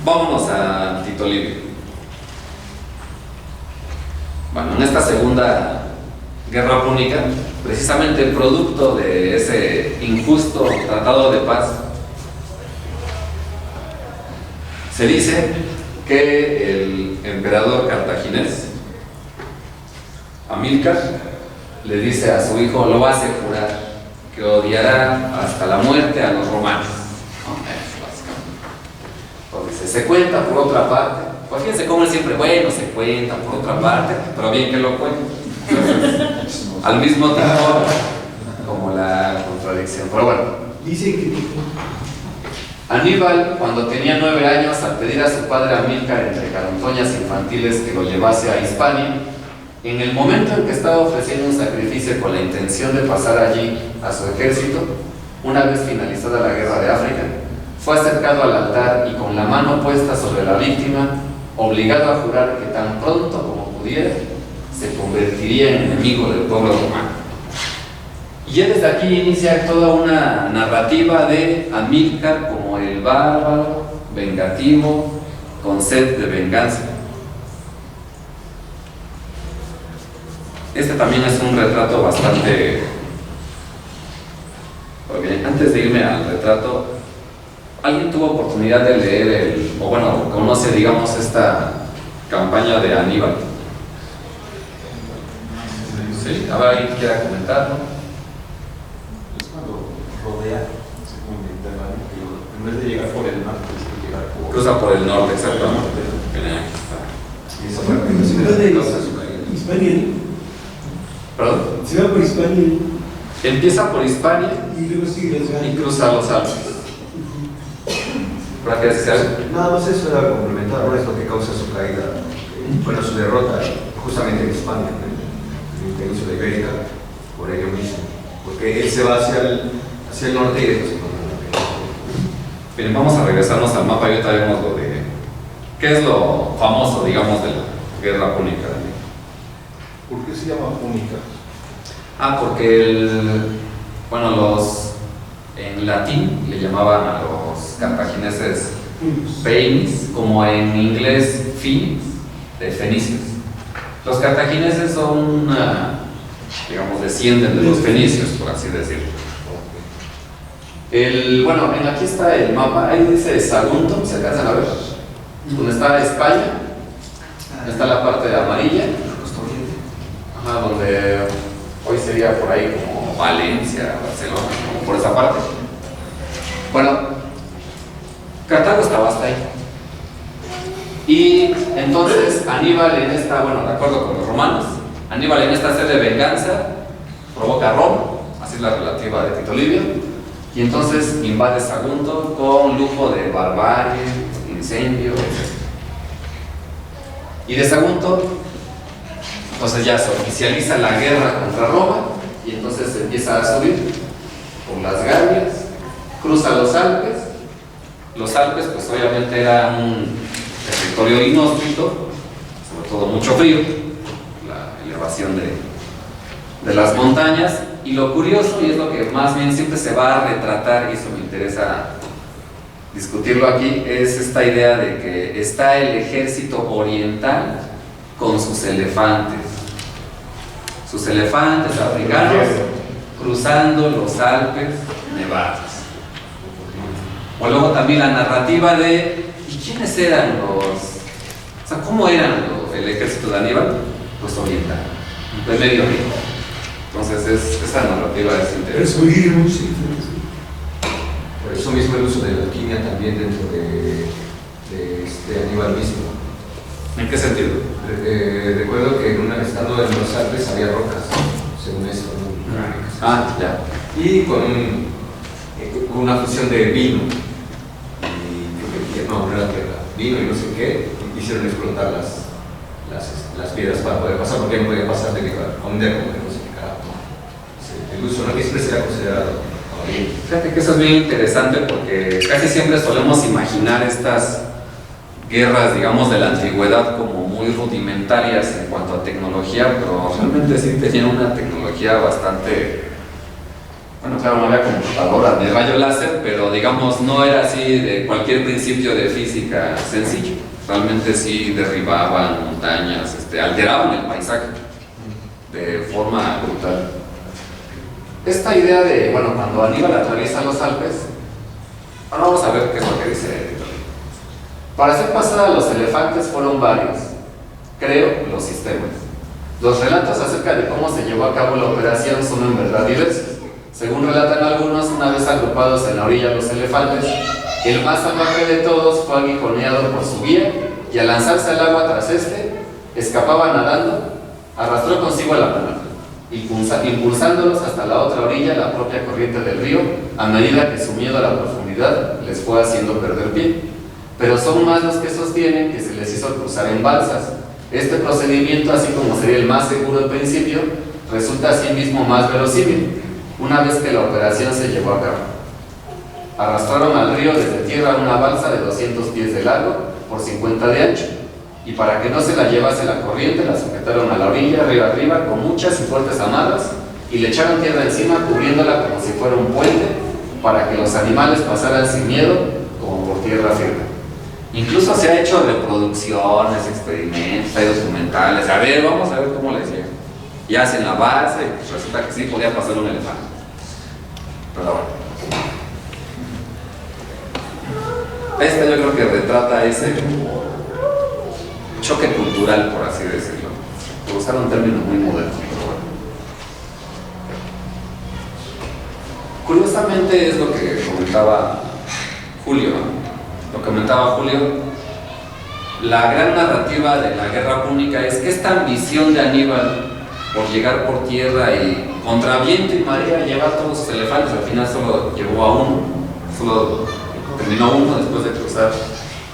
A: Vámonos a Tito Livio. Bueno, en esta Segunda Guerra Púnica, precisamente el producto de ese injusto tratado de paz, se dice que el emperador cartaginés Amílcar le dice a su hijo, lo hace jurar que odiará hasta la muerte a los romanos. Entonces se cuenta por otra parte, pues fíjense cómo él siempre, bueno, se cuenta por otra parte, pero bien que lo cuenta. Entonces, al mismo tiempo, como la contradicción. Pero bueno,
C: dice que
A: Aníbal, cuando tenía 9 años, al pedir a su padre Amílcar entre carantoñas infantiles que lo llevase a Hispania, en el momento en que estaba ofreciendo un sacrificio con la intención de pasar allí a su ejército, una vez finalizada la guerra de África, fue acercado al altar y con la mano puesta sobre la víctima, obligado a jurar que tan pronto como pudiera, se convertiría en enemigo del pueblo romano. Y ya desde aquí inicia toda una narrativa de Amílcar como el bárbaro, vengativo, con sed de venganza. Este también es un retrato bastante... Porque antes de irme al retrato, ¿alguien tuvo oportunidad de leer conoce, digamos, esta campaña de Aníbal? ¿Sí? ¿Habrá alguien que quiera comentarlo?
B: Es cuando rodea según Mediterráneo, en vez de llegar por el norte, es que llegar por...
A: Cruza por el norte, exactamente.
E: Y esa fue la migración que causa su caída.
C: Hispania,
A: ¿Perdón?
C: se va por Hispania
A: Empieza por Hispania
C: y luego sigue las
A: y
C: Galias.
A: cruza los Alpes. ¿Para qué decir algo?
E: Nada más eso era complementar, no es lo que causa su caída. Bueno, su derrota justamente en España, ¿no? En el península ibérica, por ello mismo. Porque él se va hacia el norte y después se encuentra en la península.
A: Bien, vamos a regresarnos al mapa y ahorita vemos lo de qué es lo famoso, digamos, de la guerra púnica.
D: ¿Por qué se llama púnica?
A: Porque en latín le llamaban a los cartagineses Peinis, como en inglés Finis, de fenicios. Los cartagineses son, digamos, descienden de los fenicios, por así decirlo. Aquí está el mapa, ahí dice Saguntum, se alcanzan a ver, donde está España, está la parte amarilla, donde hoy sería por ahí como Valencia, Barcelona, como por esa parte. Bueno, Cartago estaba hasta ahí. Y entonces Aníbal de acuerdo con los romanos, Aníbal en esta sed de venganza provoca a Roma, así es la relativa de Tito Livio, y entonces invade Sagunto con lujo de barbarie, incendio, etc. Y de Sagunto, entonces ya se oficializa la guerra contra Roma, y entonces se empieza a subir por las Galias, cruza los Alpes. Los Alpes, pues obviamente era un territorio inhóspito, sobre todo mucho frío, la elevación de las montañas, y lo curioso, y es lo que más bien siempre se va a retratar, y eso me interesa discutirlo aquí, es esta idea de que está el ejército oriental con sus elefantes africanos cruzando los Alpes nevados. O luego también la narrativa de ¿y quiénes eran cómo eran el ejército de Aníbal? Pues oriental, de Medio Oriente. Entonces esa narrativa es interesante.
E: Por eso mismo el uso de la alquimia también dentro de Aníbal mismo.
A: ¿En qué sentido?
E: Recuerdo que estando en los Alpes había rocas, según esto, ¿no?
A: Ya.
E: Y con una fusión de vino no era tierra, vino y no sé qué, hicieron explotar las piedras para poder pasar, porque no podía pasar de a un dedo, no sé qué carajo. El uso, ¿no? Que siempre será considerado.
A: Fíjate que eso es bien interesante porque casi siempre solemos imaginar estas guerras, digamos, de la antigüedad como muy rudimentarias en cuanto a tecnología, pero realmente sí tenían una tecnología bastante... Bueno, claro, no había computadoras de rayo láser, pero digamos no era así de cualquier principio de física sencillo. Realmente sí derribaban montañas, alteraban el paisaje de forma brutal. Esta idea de, cuando Aníbal atraviesa los Alpes, vamos a ver qué es lo que dice Tito. Para hacer pasar a los elefantes fueron varios, creo, los sistemas. Los relatos acerca de cómo se llevó a cabo la operación son en verdad diversos. Según relatan algunos, una vez agrupados en la orilla los elefantes, el más salvaje de todos fue aguijoneado por su guía y al lanzarse al agua tras escapaba nadando, arrastró consigo a la manada, impulsándolos hasta la otra orilla, la propia corriente del río, a medida que su miedo a la profundidad les fue haciendo perder pie. Pero son más los que sostienen que se les hizo cruzar en balsas. Este procedimiento, así como sería el más seguro al principio, resulta asimismo más verosímil una vez que la operación se llevó a cabo. Arrastraron al río desde tierra una balsa de 200 pies de largo por 50 de ancho, y para que no se la llevase la corriente, la sujetaron a la orilla, río arriba, con muchas y fuertes amarras, y le echaron tierra encima, cubriéndola como si fuera un puente, para que los animales pasaran sin miedo, como por tierra firme. Incluso se ha hecho reproducciones, experimentos, hay documentales. Vamos a ver cómo les llega. Y hacen la balsa y pues resulta que sí podía pasar un elefante. Pero bueno. Esta yo creo que retrata ese choque cultural, por así decirlo. Por usar un término muy moderno, pero bueno. Curiosamente es lo que comentaba Julio, ¿no? Lo comentaba Julio, la gran narrativa de la guerra púnica es que esta ambición de Aníbal por llegar por tierra y contra viento y marea llevar todos sus elefantes, al final solo llegó a uno, solo terminó uno después de cruzar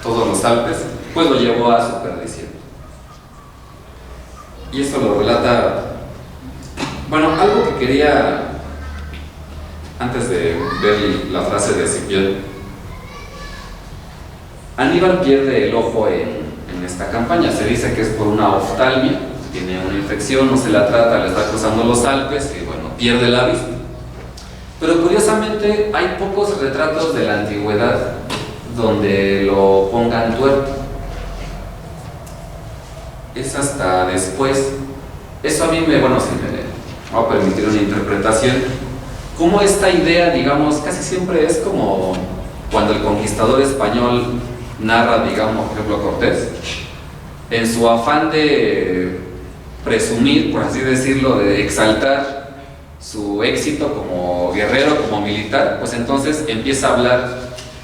A: todos los Alpes, pues lo llevó a su perdición. Y eso lo relata, bueno, algo que quería, antes de ver la frase de Escipión. Aníbal pierde el ojo en esta campaña, se dice que es por una oftalmia, tiene una infección, no se la trata, le está cruzando los Alpes y bueno, pierde la vista. Pero curiosamente hay pocos retratos de la antigüedad donde lo pongan tuerto. Es hasta después. Eso a mí me va a permitir una interpretación. Como esta idea, digamos, casi siempre es como cuando el conquistador español narra, digamos, por ejemplo, a Cortés, en su afán de presumir, por así decirlo, de exaltar su éxito como guerrero, como militar, pues entonces empieza a hablar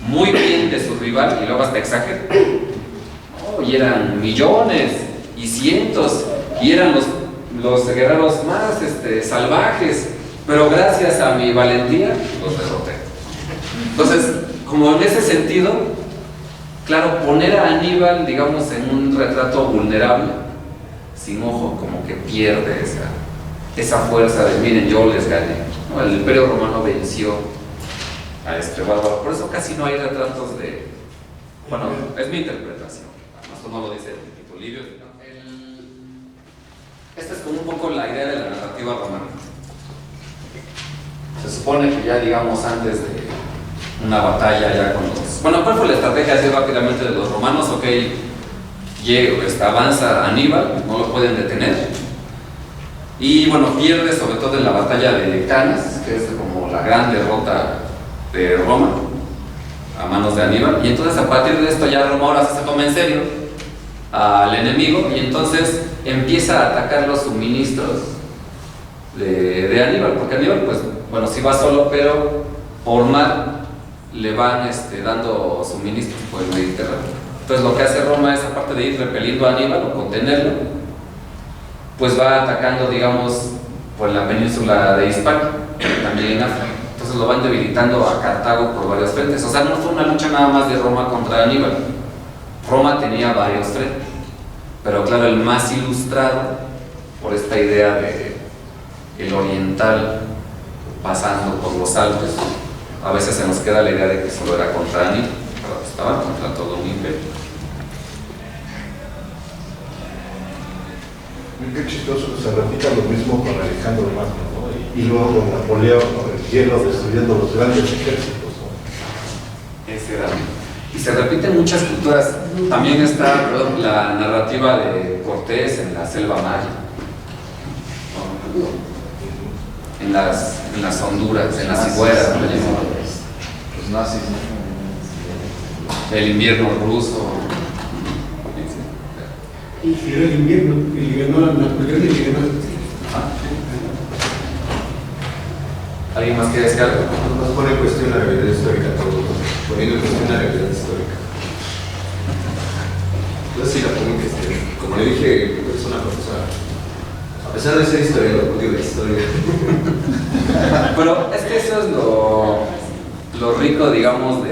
A: muy bien de su rival y luego hasta exagera. Oh, y eran millones y cientos, y eran los guerreros más salvajes, pero gracias a mi valentía los derroté. Entonces, como en ese sentido, claro, poner a Aníbal, digamos, en un retrato vulnerable, sin ojo, como que pierde esa fuerza de, miren, yo les gané, ¿no? El Imperio Romano venció a este bárbaro. Por eso casi no hay retratos de, bueno, es mi interpretación, esto no lo dice el tipo Livio. Esta es como un poco la idea de la narrativa romana. Se supone que ya, digamos, antes de una batalla ya con los... Bueno, ¿cuál fue la estrategia así rápidamente de los romanos? Ok, avanza Aníbal, no lo pueden detener. Y bueno, pierde sobre todo en la batalla de Canas, que es como la gran derrota de Roma a manos de Aníbal. Y entonces a partir de esto ya Roma ahora se toma en serio al enemigo y entonces empieza a atacar los suministros de Aníbal, porque Aníbal, pues, bueno, sí va solo, pero por mar le van dando suministros por el Mediterráneo. Entonces lo que hace Roma es, aparte de ir repeliendo a Aníbal o contenerlo, pues va atacando, digamos, por la península de Hispania, también en África. Entonces lo van debilitando a Cartago por varios frentes. O sea, no fue una lucha nada más de Roma contra Aníbal. Roma tenía varios frentes, pero claro, el más ilustrado por esta idea de el oriental pasando por los Alpes. A veces se nos queda la idea de que solo era contra Aníbal, pero estaba contra todo un imperio.
D: Qué chistoso que se repita lo mismo con Alejandro Magno, ¿no? Y luego con Napoleón, con el hielo destruyendo los grandes ejércitos, ¿no?
A: Ese era. Y se repiten muchas culturas. También está la narrativa de Cortés en la selva maya, en las Honduras, en las Higueras,
E: los nazis,
A: el invierno ruso.
C: Era el invierno, y le ganó a Napoleón y le ganó
A: ¿Alguien más quiere decir algo?
E: Nos pone en cuestión la realidad histórica, todo, poniendo en cuestión la realidad histórica. Yo sí la pongo que, como le dije, es una cosa, a pesar de ser historiador, odio la historia.
A: Pero es que eso es lo rico, digamos,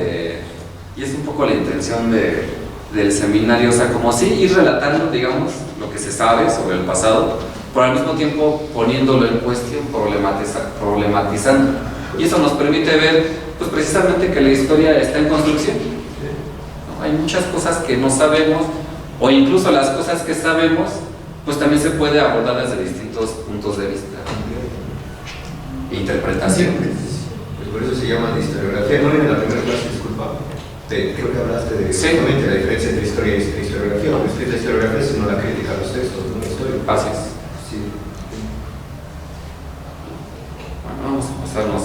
A: y es un poco la intención del seminario, o sea, como sí ir relatando, digamos, lo que se sabe sobre el pasado, pero al mismo tiempo poniéndolo en cuestión, problematizando. Y eso nos permite ver, pues precisamente que la historia está en construcción. ¿No? Hay muchas cosas que no sabemos, o incluso las cosas que sabemos, pues también se puede abordar desde distintos puntos de vista e interpretaciones.
E: Pues por eso se llama de historiografía. No en la primera clase, disculpa. Creo que hablaste de justamente la diferencia entre historia y historiografía. Porque la historiografía es no la crítica a los textos, no la historia.
A: Así es.
E: Sí.
A: Bueno, vamos a pasarnos.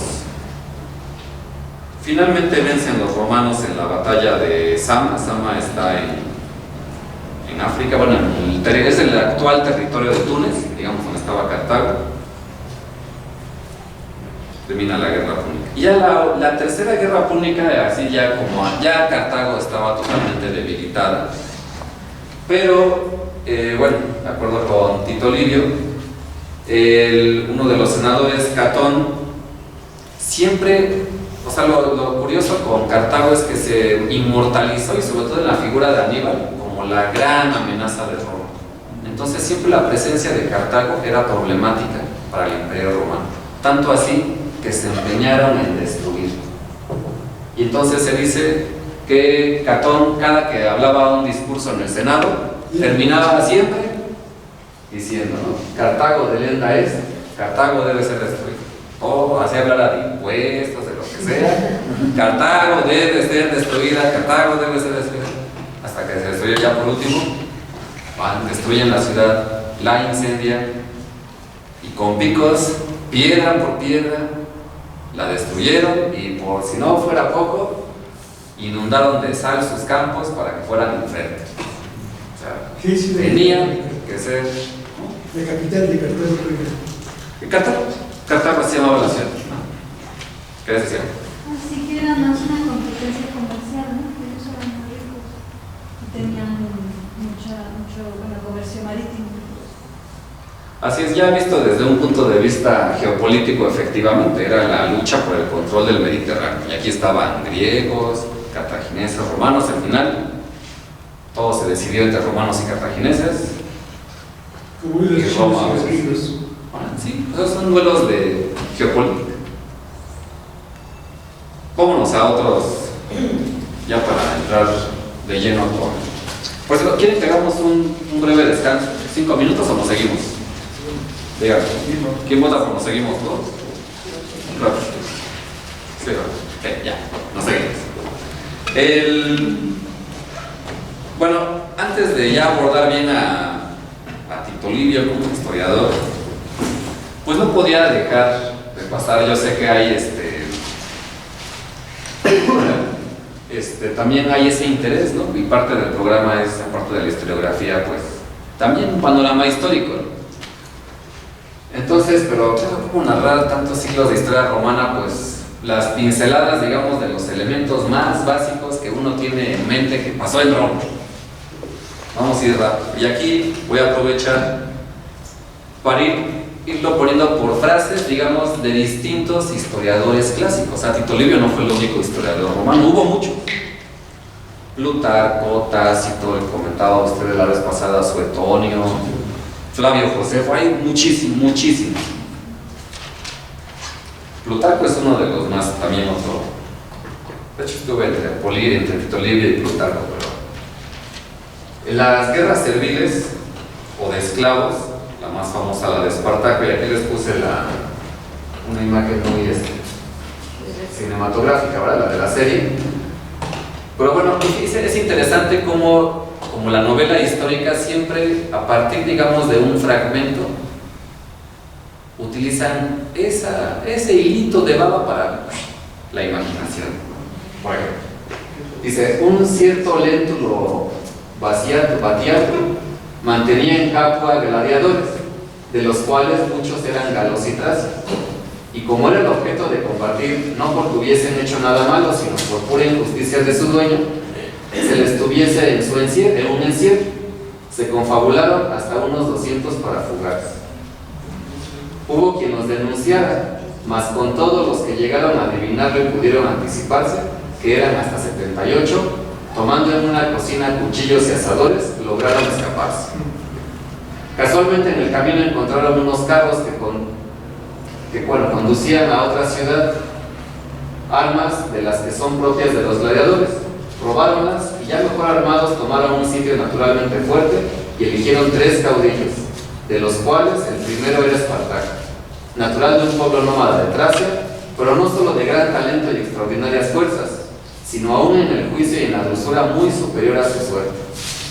A: Finalmente vencen los romanos en la batalla de Sama. Sama está en África, bueno, es el actual territorio de Túnez, digamos, donde estaba Cartago. Termina la guerra púnica. Y ya la tercera guerra púnica, así ya como ya Cartago estaba totalmente debilitada, Pero, bueno, de acuerdo con Tito Livio, uno de los senadores, Catón, siempre, o sea, lo curioso con Cartago es que se inmortalizó, y sobre todo en la figura de Aníbal, como la gran amenaza de Roma. Entonces siempre la presencia de Cartago era problemática para el Imperio Romano, tanto así que se empeñaron en destruir. Y entonces se dice que Catón, cada que hablaba un discurso en el Senado, terminaba siempre diciendo, ¿no? Cartago de lenda es, Cartago debe ser destruido. O así hablara de impuestos, de lo que sea. Cartago debe ser destruida, Cartago debe ser destruida. Hasta que se destruye ya por último, destruyen la ciudad, la incendian y con picos, piedra por piedra, la destruyeron y por si no fuera poco, inundaron de sal sus campos para que fueran infértiles. O sea, tenían que ser...
C: La capital de Cartago primero.
A: Cartago se llamaba la ciudad. ¿Qué les decía?
G: Así que era más una competencia comercial, ¿no? Ellos eran muy ricos y tenían mucho comercio marítimo.
A: Así es, ya visto desde un punto de vista geopolítico, efectivamente, era la lucha por el control del Mediterráneo. Y aquí estaban griegos, cartagineses, romanos. Al final, todo se decidió entre romanos y cartagineses.
C: Como los
A: Y Roma,
C: chinos y los gringos.
A: Sí, esos son duelos de geopolítica. Vámonos a otros, ya para entrar de lleno con... Por cierto, ¿quieren que hagamos un breve descanso? 5 minutos o nos seguimos? Díganme, ¿quién vota por nos seguimos todos? Claro. Sí, ya, nos seguimos. Bueno, antes de ya abordar bien a Tito Livio como historiador, pues no podía dejar de pasar, yo sé que hay también hay ese interés, ¿no? Y parte del programa es, aparte de la historiografía, pues también un panorama histórico, ¿no? Entonces, pero ¿cómo narrar tantos siglos de historia romana? Pues las pinceladas, digamos, de los elementos más básicos que uno tiene en mente que pasó en Roma. Vamos a ir rápido. Y aquí voy a aprovechar para irlo poniendo por frases, digamos, de distintos historiadores clásicos. O sea, Tito Livio no fue el único historiador romano, hubo muchos. Plutarco, Tácito, el comentaba usted la vez pasada, Suetonio, Flavio Josefo, hay muchísimos. Plutarco es uno de los más, también otro. De hecho, estuve entre Tito Livio y Plutarco, pero en las guerras serviles o de esclavos, la más famosa, la de Espartaco, y aquí les puse una imagen muy cinematográfica, ¿verdad? La de la serie. Pero bueno, es interesante cómo la novela histórica siempre, a partir, digamos, de un fragmento, utilizan ese hilito de baba para la imaginación. Por ejemplo, dice, un cierto léntulo Batiato mantenía en Capua gladiadores, de los cuales muchos eran galos y tracios, y como era el objeto de combatir, no porque hubiesen hecho nada malo, sino por pura injusticia de su dueño, se les tuviese en un encierro. Se confabularon hasta unos 200 para fugarse. Hubo quien los denunciara, mas con todos los que llegaron a adivinarlo y pudieron anticiparse, que eran hasta 78, tomando en una cocina cuchillos y asadores, lograron escaparse. Casualmente en el camino encontraron unos carros que conducían a otra ciudad, armas de las que son propias de los gladiadores. Robaronlas y ya mejor armados tomaron un sitio naturalmente fuerte y eligieron 3 caudillos, de los cuales el primero era Espartaco, natural de un pueblo nómada de Tracia, pero no solo de gran talento y extraordinarias fuerzas, sino aún en el juicio y en la dulzura muy superior a su suerte,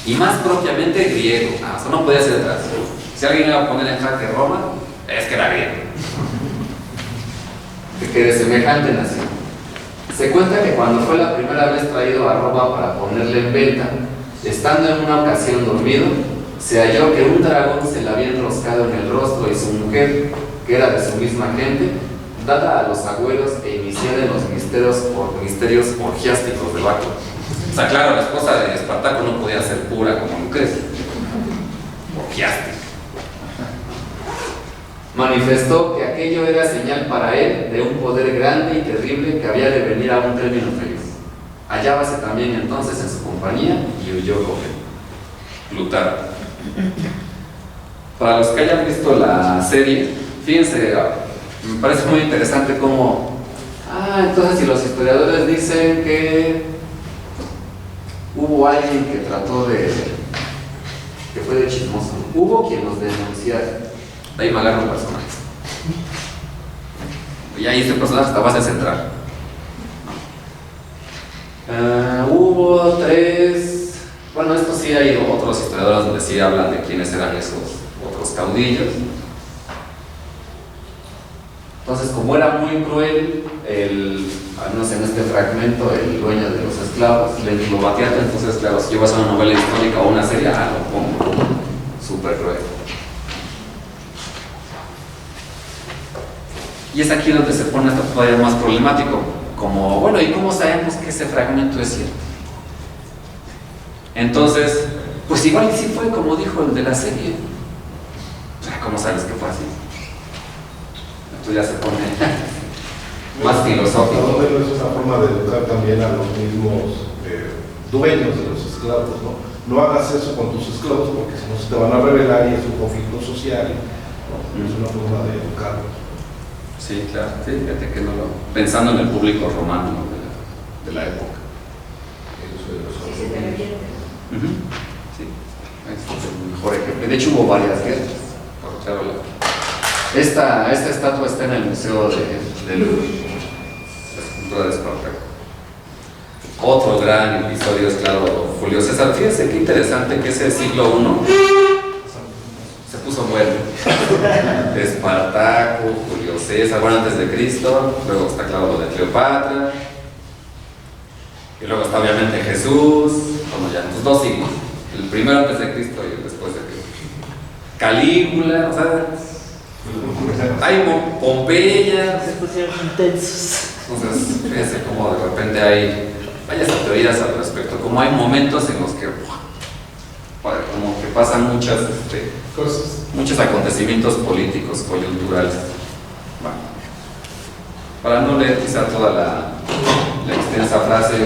A: y más propiamente griego. Eso no podía ser Tracia. Si alguien iba a poner en jaque Roma, es que era griego, que de semejante nación. Se cuenta que cuando fue la primera vez traído a Roma para ponerle en venta, estando en una ocasión dormido, se halló que un dragón se le había enroscado en el rostro y su mujer, que era de su misma gente, dada a los agüeros e iniciada en los misterios orgiásticos de Baco, sea, claro, la esposa de Espartaco no podía ser pura como Lucrecia. Orgiástica. Manifestó que aquello era señal para él de un poder grande y terrible que había de venir a un término feliz. Hallábase también entonces en su compañía y huyó con él. Plutarco. Para los que hayan visto la serie, fíjense, me parece muy interesante cómo... entonces si los historiadores dicen que hubo alguien que trató de... que fue de chismoso, hubo quien los denunciara. De ahí me agarro un personaje. Y ahí este personaje hasta base central. Hubo 3. Bueno, esto sí hay otros historiadores donde sí hablan de quiénes eran esos otros caudillos. Entonces, como era muy cruel, al menos en este fragmento, el dueño de los esclavos, le lo batía. Entonces, claro, si llevas una novela histórica o una serie, lo pongo súper cruel. Y es aquí donde se pone esto todavía más problemático, como, bueno, ¿y cómo sabemos que ese fragmento es cierto? Entonces, pues igual sí fue como dijo el de la serie. ¿Cómo sabes que fue así? Esto ya se pone más filosófico.
D: Bueno, es una forma de educar también a los mismos dueños de los esclavos, ¿no? No hagas eso con tus esclavos porque si no se te van a rebelar y es un conflicto social, ¿no? Es una forma de educarlos.
A: Sí, claro, sí, fíjate que pensando en el público romano, ¿no? de la época. Sí, es el mejor ejemplo. De hecho hubo varias guerras. Esta estatua está en el Museo de Louvre, la escultura de Espartaco. Otro gran episodio es, claro, Julio César. Fíjense qué interesante que ese siglo I se puso bueno. Espartaco, Julio César, bueno, antes de Cristo, luego está, claro, lo de Cleopatra, y luego está obviamente Jesús, bueno, ya, los 2 siglos, el primero antes de Cristo y el después de Cristo. Calígula, o sea, hay Pompeya.
H: Se pusieron intensos.
A: Entonces, fíjense cómo de repente hay varias teorías al respecto, como hay momentos en los que como que pasan muchos acontecimientos políticos, coyunturales. Bueno, para no leer quizá toda la extensa frase,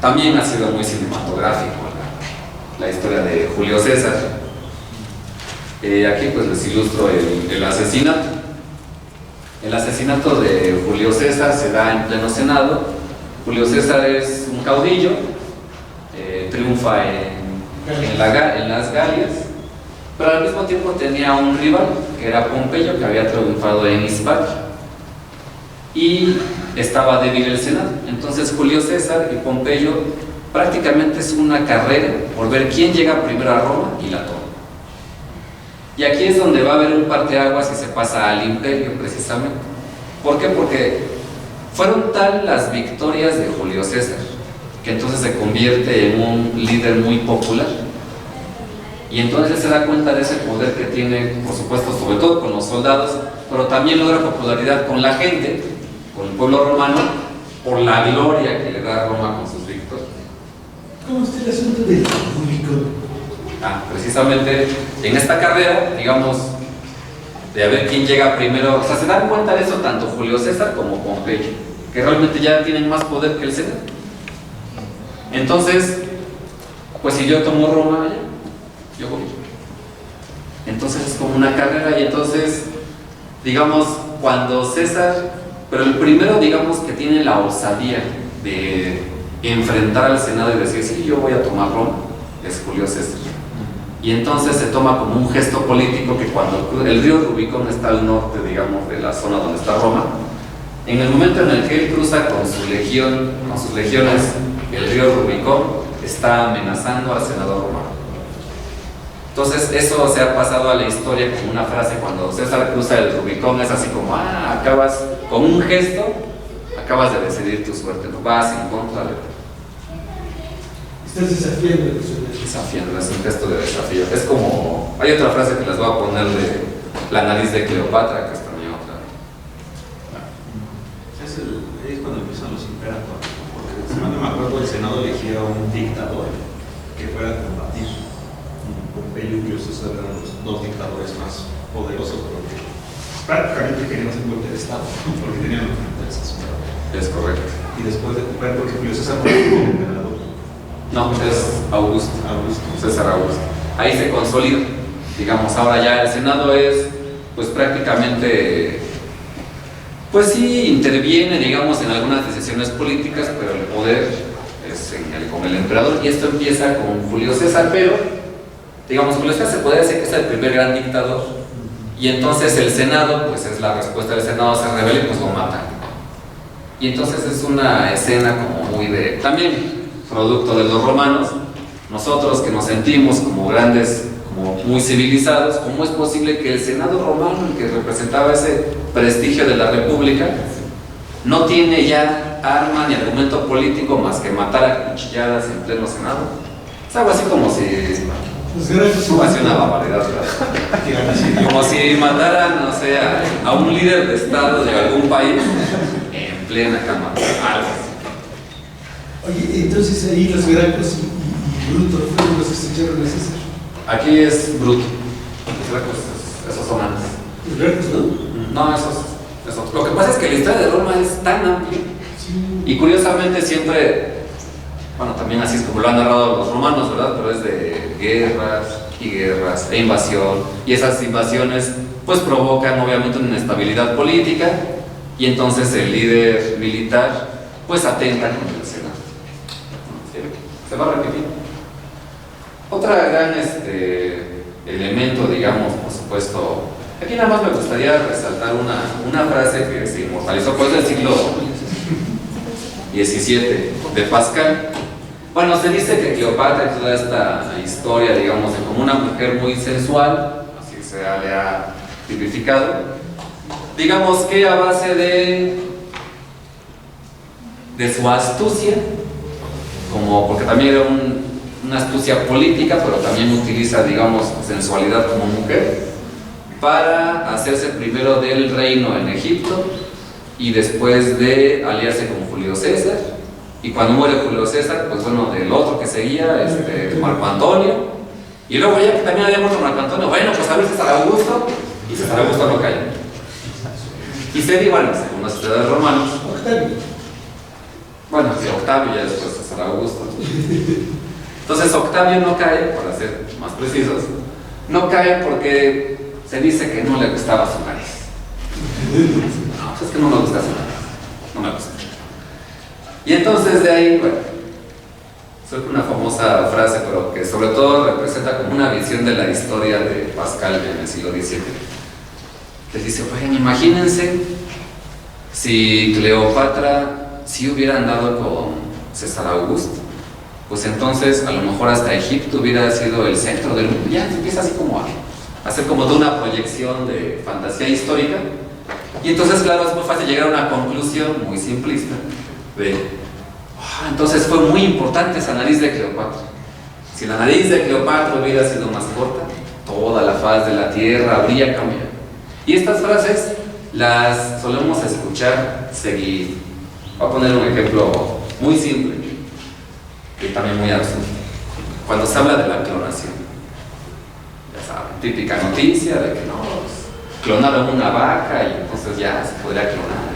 A: también ha sido muy cinematográfico la historia de Julio César. Aquí pues les ilustro el asesinato. El asesinato de Julio César se da en pleno Senado. Julio César es un caudillo, triunfa en las Galias, pero al mismo tiempo tenía un rival que era Pompeyo, que había triunfado en Hispalia, y estaba débil el Senado. Entonces Julio César y Pompeyo prácticamente es una carrera por ver quién llega primero a Roma y la toma. Y aquí es donde va a haber un parteaguas y se pasa al imperio, precisamente. ¿Por qué? Porque fueron tal las victorias de Julio César que entonces se convierte en un líder muy popular. Y entonces él se da cuenta de ese poder que tiene, por supuesto, sobre todo con los soldados, pero también logra popularidad con la gente, con el pueblo romano, por la gloria que le da Roma con sus victorias.
C: ¿Cómo está el asunto del Rubicón?
A: Precisamente en esta carrera, digamos, de a ver quién llega primero, o sea, se dan cuenta de eso tanto Julio César como Pompeyo, que realmente ya tienen más poder que el Senado. Entonces, pues si yo tomo Roma, yo voy. Entonces es como una carrera y entonces, digamos, cuando César, pero el primero, digamos, que tiene la osadía de enfrentar al Senado y decir, sí, yo voy a tomar Roma, es Julio César. Y entonces se toma como un gesto político que cuando el río Rubicón está al norte, digamos, de la zona donde está Roma, en el momento en el que él cruza con sus legiones, el río Rubicón está amenazando al senador romano. Entonces eso se ha pasado a la historia como una frase, cuando César cruza el Rubicón es así como, acabas con un gesto, acabas de decidir tu suerte, no vas en contra de ti.
C: Estás desafiando el personaje.
A: Desafiando, es un gesto de desafío. Es como, hay otra frase que les voy a poner de la nariz de Cleopatra, que es también otra.
B: Es cuando empiezan los imperatos, porque no me acuerdo del Senado Senado eligiera un dictador que fuera a combatir. Pompeyo y Julio César eran los dos dictadores más poderosos, pero que prácticamente querían hacer un golpe de Estado, porque tenían los intereses.
A: Es correcto.
B: Y después de ocupar, porque Julio César no era el emperador.
A: No, es Augusto.
B: Augusto.
A: César Augusto. Ahí se consolida. Digamos, ahora ya el Senado es, pues prácticamente, pues sí, interviene, digamos, en algunas decisiones políticas, pero el poder es con el emperador, y esto empieza con Julio César, pero, digamos, Julio César se podría decir que es el primer gran dictador, y entonces el Senado, pues es la respuesta del Senado, se rebela y pues lo matan. Y entonces es una escena como muy de, también producto de los romanos, nosotros que nos sentimos como grandes, como muy civilizados, ¿cómo es posible que el Senado romano, el que representaba ese prestigio de la República, no tiene ya arma ni argumento político más que matar a cuchilladas en pleno Senado? Es algo así como si hace una barbaridad, como si mataran, no sé, a un líder de Estado de algún país en plena cama, algo así.
C: Oye, entonces ahí los Gracos y Bruto fueron los que se echaron a César.
A: Aquí es Bruto. Los Gracos, esos son antes.
C: Los Gracos, ¿no?
A: No, esos. Lo que pasa es que la historia de Roma es tan amplia.
C: Sí.
A: Y curiosamente siempre, bueno, también así es como lo han narrado los romanos, ¿verdad? Pero es de guerras y guerras e invasión. Y esas invasiones pues provocan obviamente una inestabilidad política, y entonces el líder militar pues atenta contra el Senado. Se va a repetir. Otra gran elemento, digamos, por supuesto, aquí nada más me gustaría resaltar una frase que se inmortalizó pues del siglo XVII de Pascal. Bueno, se dice que Cleopatra y toda esta historia, digamos, de como una mujer muy sensual, así se le ha tipificado, digamos que a base de su astucia, como porque también era una astucia política, pero también utiliza, digamos, sensualidad como mujer, para hacerse primero del reino en Egipto y después de aliarse con Julio César. Y cuando muere Julio César, pues bueno, del otro que seguía, Marco Antonio, y luego ya que también había muerto Marco Antonio, bueno, pues a ver César Augusto, y César Augusto no cae. Y se dice, bueno, según los historiadores romanos,
C: Octavio.
A: Bueno, sí, Octavio ya después César Augusto. Entonces Octavio no cae, para ser más precisos, no cae porque se dice que no le gustaba su nariz. No, pues es que no me gusta su nariz, no me gusta. Y entonces de ahí, bueno, es una famosa frase, pero que sobre todo representa como una visión de la historia de Pascal en el siglo XVII. Que dice, oigan, imagínense si Cleopatra sí hubiera andado con César Augusto, pues entonces a lo mejor hasta Egipto hubiera sido el centro del mundo. Ya empieza así como a hacer como de una proyección de fantasía histórica, y entonces claro, es muy fácil llegar a una conclusión muy simplista de entonces fue muy importante esa nariz de Cleopatra. Si la nariz de Cleopatra hubiera sido más corta, toda la faz de la tierra habría cambiado. Y estas frases las solemos escuchar seguido. Voy a poner un ejemplo muy simple y también muy absurdo. Cuando se habla de la clonación, ya saben, típica noticia de que no, pues, clonaron una vaca y entonces ya se podría clonar.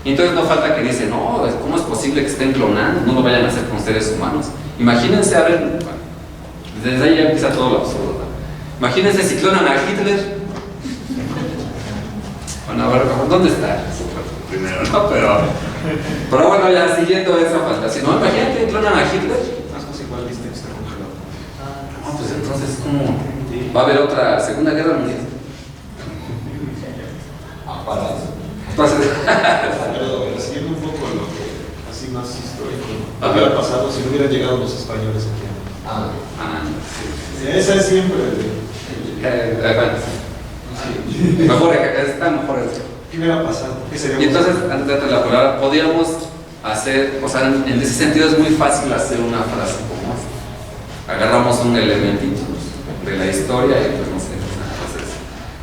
A: Y entonces no falta que dicen, no, ¿cómo es posible que estén clonando? No lo vayan a hacer con seres humanos. Imagínense, a ver, bueno, desde ahí ya empieza todo lo absurdo, ¿no? Imagínense si clonan a Hitler. Bueno, a ver, ¿dónde está? Primero, ¿no? Pero bueno, ya siguiendo esa fantasía, ¿no? Imagínate que clonan a Hitler.
B: Igual viste que está congelado.
A: No, pues entonces, ¿cómo va a haber otra Segunda Guerra Mundial?
B: Para eso.
A: Entonces,
B: Pero siguiendo un poco lo que, así más histórico, ¿qué hubiera pasado si no hubieran llegado los españoles aquí? Esa es siempre.
A: mejor, está mejor eso.
B: ¿Qué hubiera pasado? ¿Qué sería?
A: Y entonces, antes de darte la palabra, podríamos hacer, o sea, en ese sentido es muy fácil hacer una frase como esta. Agarramos un elementito de la historia y pues no sé, entonces,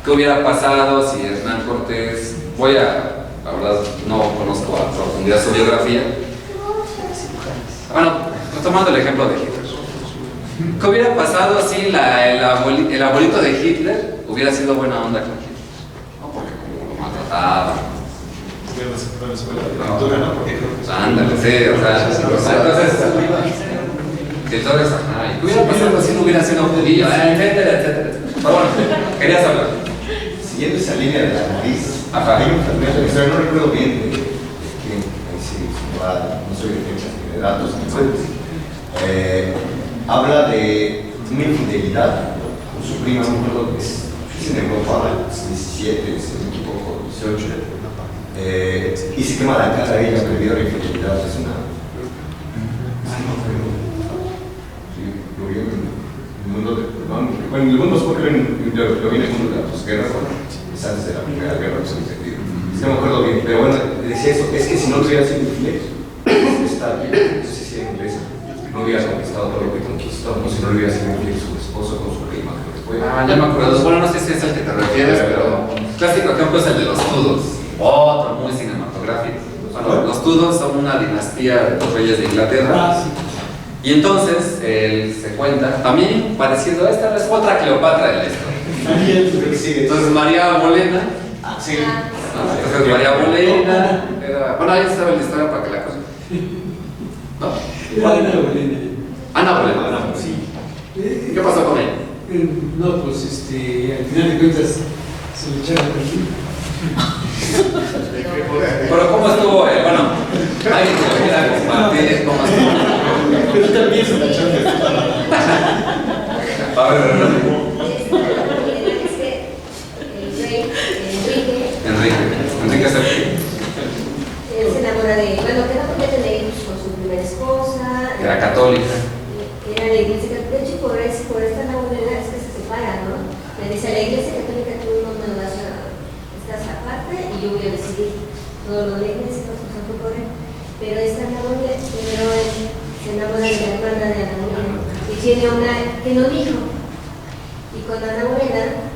A: ¿qué hubiera pasado si Hernán Cortés, la verdad no conozco a profundidad su biografía, Bueno, tomando el ejemplo de Hitler. ¿Qué hubiera pasado si el abuelito de Hitler hubiera sido buena onda con Hitler? No, porque como lo maltrataba. Ándale, sí, o sea, entonces, ajá, ¿y qué hubiera pasado si no hubiera sido judío? Etcétera, etcétera. Pero bueno, querías hablar.
E: Siguiendo esa línea de la nariz,
A: Ajá.
E: hay un fragmento de la historia, no recuerdo bien de quién, no soy de fechas ni de datos, habla de una infidelidad con su prima, no recuerdo, es en Europa, 17, si no me equivoco, 18, y se quema la cara a ella debido a la infidelidad, es una... Lo vi en el mundo de... Bueno, el mundo supongo que lo vi en el mundo de la posguerra, es antes de la Primera Guerra, es que no me acuerdo bien, pero bueno, decía eso, es que si no tuviera sido infiel, está bien, no sé si era inglesa, no hubiera conquistado todo lo que conquistó, no si no le hubiera sido infiel su esposo con su prima, creo que fue.
A: Ya me acuerdo. Bueno, no sé si es el que te refieres, pero clásico ejemplo es el de los Tudors, otro muy cinematográfico. Bueno, los Tudors son una dinastía de los reyes de Inglaterra. Y entonces se cuenta, también parecido a esta, es otra Cleopatra de la historia. Entonces María Bolena.
E: Sí.
A: Entonces María Bolena era, bueno, ahí estaba la historia para que la cosa. ¿No?
C: Era Ana Bolena.
A: Ana Bolena.
C: Sí.
A: ¿Qué pasó con ella?
C: No, pues al final de cuentas se le echaron aquí.
A: Pero ¿cómo estuvo? Bueno, alguien que lo quiera compartir, ¿cómo estuvo?
C: Pero también se la echaron.
A: A ver,
I: Es que el rey
A: Enrique VII.
I: él se enamora de, bueno, que no podía tener hijos con su primera esposa.
A: Era católica.
I: Era la iglesia católica. De hecho, por esta enamorada es que se separan, ¿no? Le dice a la iglesia católica, tú no me vas a, estás aparte y yo voy a decidir todo lo de la iglesia, no se por él. Pero esta enamorada, primero se enamora de la hermana de Ana Bolena y tiene una que no dijo. Y con Ana Bolena,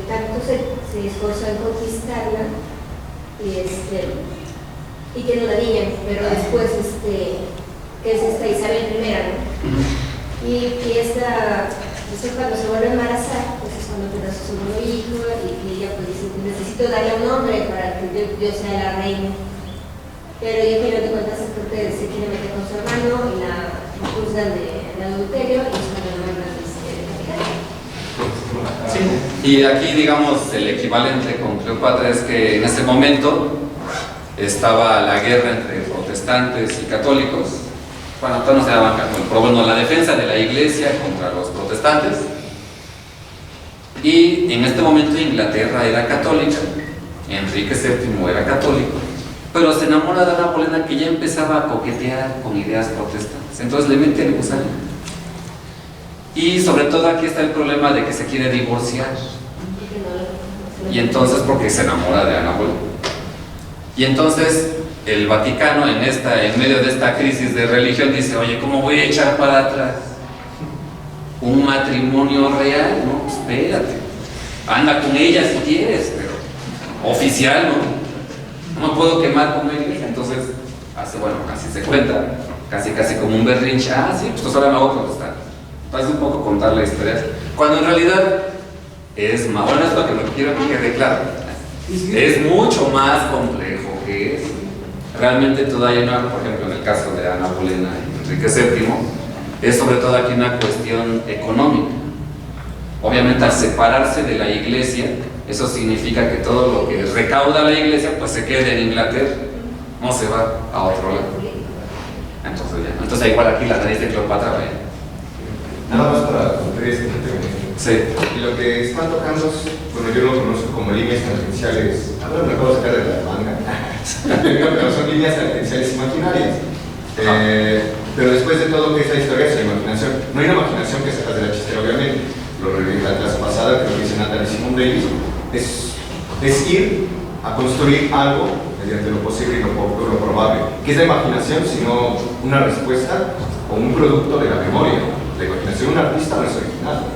I: tanto se esforzó en conquistarla y que no la niña, pero después que es esta Isabel I, ¿no? Y después cuando se vuelve a embarazar, pues es cuando tiene a su segundo hijo y ella pues dice, necesito darle un nombre para que yo sea la reina. Pero ella al final de cuentas es porque se quiere meter con su hermano y la acusan de adulterio y es cuando la hermana
A: Sí. Y aquí, digamos, el equivalente con Cleopatra es que en ese momento estaba la guerra entre protestantes y católicos. Bueno, todavía no se llamaban católicos, pero bueno, la defensa de la iglesia contra los protestantes. Y en este momento Inglaterra era católica, Enrique VII era católico, pero se enamora de Ana Bolena, que ya empezaba a coquetear con ideas protestantes. Entonces le mete el gusanito. Y sobre todo aquí está el problema de que se quiere divorciar. Y entonces, porque se enamora de Ana Bolena. Y entonces el Vaticano en medio de esta crisis de religión dice, oye, ¿cómo voy a echar para atrás un matrimonio real? No, espérate, anda con ella si quieres, pero oficial, no me puedo quemar con ella. Entonces así se cuenta, casi como un berrinche. Sí, pues ahora me voy a protestar. Entonces un poco contar la historia, cuando en realidad es más, bueno, es lo que me quiero que quede claro, es mucho más complejo que eso. Realmente todavía no, por ejemplo, en el caso de Ana Bolena y Enrique VII, es sobre todo aquí una cuestión económica. Obviamente al separarse de la iglesia, eso significa que todo lo que recauda la iglesia pues se quede en Inglaterra, no se va a otro lado. Entonces igual aquí la nariz de Cleopatra, vaya.
E: Nada más para concluir este intervención.
A: Sí.
E: Y lo que están tocando, bueno, yo lo conozco como líneas tangenciales, a ver, me acabo de sacar de la manga, pero son líneas tangenciales imaginarias. Pero después de todo lo que es la historia es la imaginación. No hay una imaginación que sacas de la chistera, obviamente. Lo reviví la clase pasada, que lo dice Natalie Simon Davis, es ir a construir algo mediante lo posible y lo probable. ¿Qué es la imaginación sino una respuesta o un producto de la memoria? La imaginación de un artista no es original.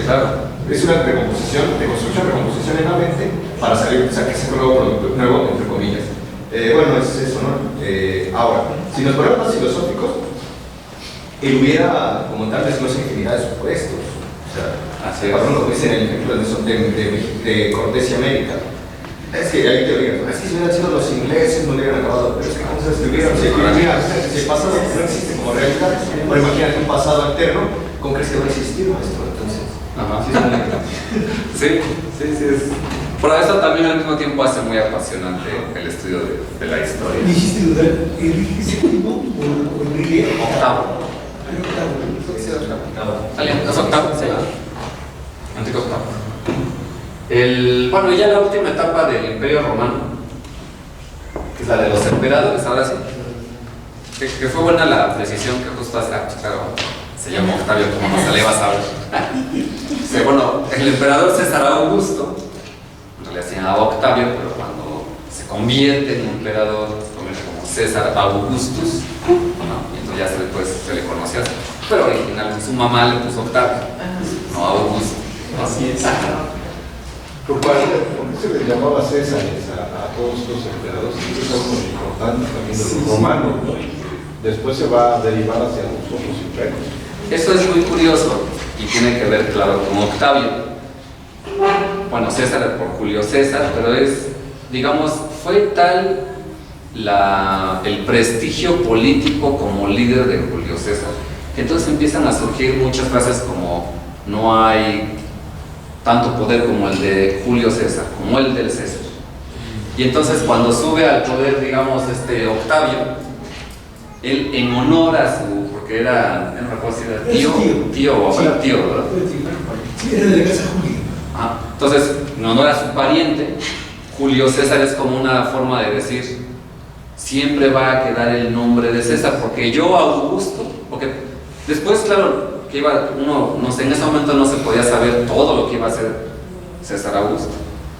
E: Claro, es una recomposición, de construcción, recomposición en la mente para salir, sacarse un nuevo producto, nuevo entre comillas. Bueno, es eso, ¿no? Ahora, si nos ponemos más filosóficos, él hubiera, como tal, desglose infinidad de supuestos. O sea, por ejemplo, dice en el ejemplo de Cortés y América. Es que hay teorías, ¿no? Es que si hubieran sido los ingleses no hubieran acabado, pero es que cosas que hubieran, si el pasado no existe como realidad, pero imagínate un pasado alterno, ¿cómo crees que va a existir, maestro? Entonces,
A: sí, es. Por eso también al mismo tiempo hace muy apasionante el estudio de la historia.
C: ¿Dijiste dudar Enrique VII o Enrique
A: Octavo. ¿Es octavo? Sí. Enrique VIII. Bueno, ya la última etapa del Imperio Romano, que es la de los emperadores, ahora sí. Que fue buena la precisión que justo hace, claro, se llama Octavio, como no se le iba a saber. Sí, bueno, el emperador César Augusto, en realidad se llamaba Octavio, pero cuando se convierte en emperador, se convierte como César Augustus, ¿no? Y entonces ya se le conoció así. Pero originalmente su mamá le puso Octavio, no Augusto.
F: Así es.
D: ¿Por qué se les llamaba Césares a todos los emperadores? Es algo muy importante también de los romanos, ¿no? Después se va a derivar hacia los otros imperios.
A: Eso es muy curioso y tiene que ver, claro, con Octavio. Bueno, César por Julio César, pero es, digamos, fue tal el prestigio político como líder de Julio César, que entonces empiezan a surgir muchas frases como no hay tanto poder como el de Julio César, como el del César. Y entonces cuando sube al poder, digamos, Octavio, él en honor a su, porque era, no recuerdo si era tío o abuelo, tío, ¿verdad?
C: Sí, era de la casa Julio.
A: Entonces, en honor a su pariente, Julio César es como una forma de decir, siempre va a quedar el nombre de César, porque yo Augusto, porque después, claro, que iba, no sé, en ese momento no se podía saber todo lo que iba a hacer César Augusto,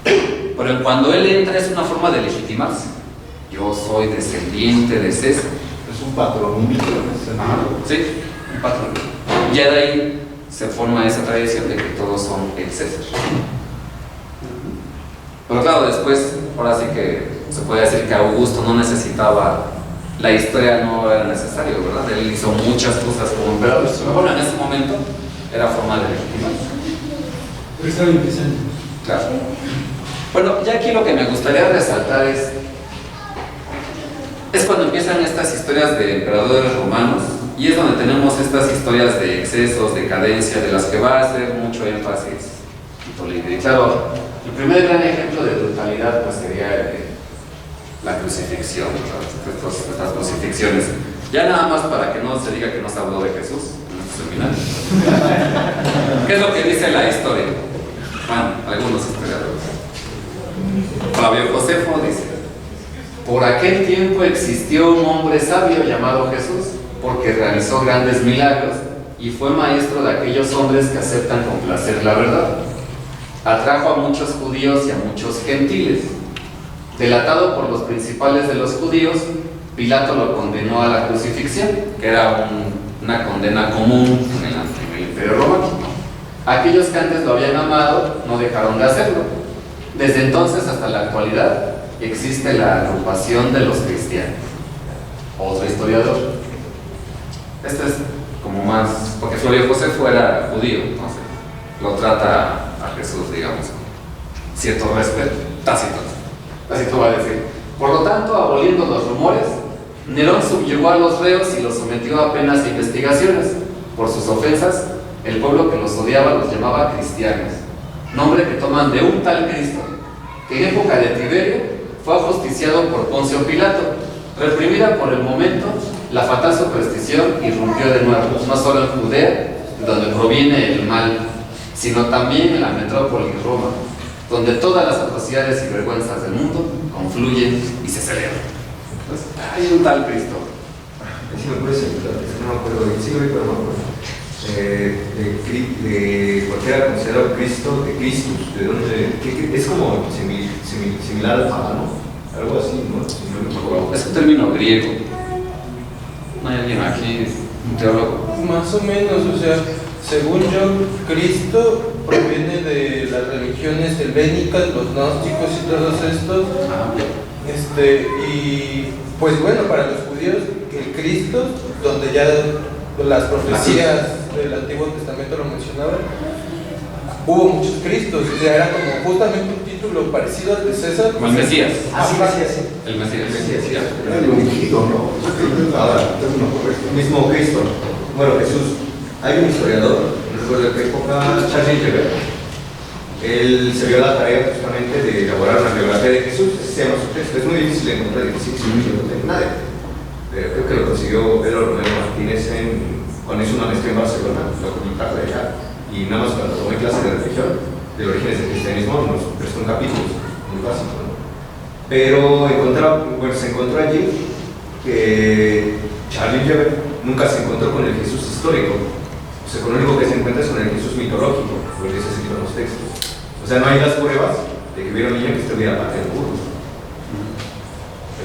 A: pero cuando él entra es una forma de legitimarse. Yo soy descendiente de César.
D: Es un patronímico.
A: Sí, un patronímico. Ya de ahí se forma esa tradición de que todos son el César. Pero claro, después, ahora sí que se puede decir que Augusto no necesitaba, la historia no era necesario, ¿verdad? Él hizo muchas cosas como emperador, pero bueno, en ese momento era forma de legitimarse.
C: Pero estaba empezando.
A: Claro. Bueno, ya aquí lo que me gustaría resaltar es cuando empiezan estas historias de emperadores romanos, y es donde tenemos estas historias de excesos, decadencia, de las que va a hacer mucho énfasis Tito Livio. Y claro, el primer gran ejemplo de brutalidad pues sería la crucifixión, estas crucifixiones. Ya nada más para que no se diga que no se habló de Jesús en estos seminarios. ¿Qué es lo que dice la historia? Bueno, algunos historiadores. Flavio Josefo dice: por aquel tiempo existió un hombre sabio llamado Jesús, porque realizó grandes milagros y fue maestro de aquellos hombres que aceptan con placer la verdad. Atrajo a muchos judíos y a muchos gentiles. Delatado por los principales de los judíos, Pilato lo condenó a la crucifixión, que era una condena común en el Imperio Romano. Aquellos que antes lo habían amado no dejaron de hacerlo. Desde entonces hasta la actualidad existe la agrupación de los cristianos. Otro historiador. Este es como más, porque Flavio Josefo era judío, entonces lo trata a Jesús, digamos, con cierto respeto, Tácito va a decir: por lo tanto, aboliendo los rumores, Nerón subyugó a los reos y los sometió a penas e investigaciones. Por sus ofensas, el pueblo que los odiaba los llamaba cristianos, nombre que toman de un tal Cristo, que en época de Tiberio fue ajusticiado por Poncio Pilato. Reprimida por el momento, la fatal superstición irrumpió de nuevo, no solo en Judea, donde proviene el mal, sino también en la metrópoli Roma, donde todas las atrocidades y vergüenzas del mundo confluyen y se celebran. Entonces, hay un tal Cristo.
E: Si me puedes ayudar, no me acuerdo, sí, pero no me acuerdo. ¿Por qué era considerado Cristo de Christus? ¿De dónde? Es como similar al pagano, algo así, ¿no? Si no me acuerdo.
A: Es un término griego. ¿No hay alguien aquí, un teólogo?
F: Más o menos, o sea, según yo, Cristo proviene de las religiones helénicas, los gnósticos y todos estos. Y pues bueno, para los judíos, el Cristo, donde ya las profecías del Antiguo Testamento lo mencionaban, hubo muchos Cristos, o sea, era como justamente un título parecido al de César.
A: Como el Mesías.
F: Así,
A: El Mesías.
D: Era el ungido, ¿no?
E: Ahora, el mismo Cristo. Bueno, Jesús. Hay un historiador, no recuerdo de qué época, Charles Geber. Él se dio la tarea justamente de elaborar una biografía de Jesús. Ese se llama su texto. Es muy difícil de encontrar, difícil de nadie. Pero creo que lo consiguió Pedro Romero Martínez cuando hizo una maestría en Barcelona, documental de allá. Y nada más cuando tomé clase de religión, de los orígenes del cristianismo, nos prestó un capítulo muy básico, ¿no? Pero se encontró allí que Charles Geber nunca se encontró con el Jesús histórico. O sea, con lo único que se encuentra es con el Jesús mitológico, porque se escrito en los textos. O sea, no hay las pruebas de que hubiera un niño que estuviera parte del burro.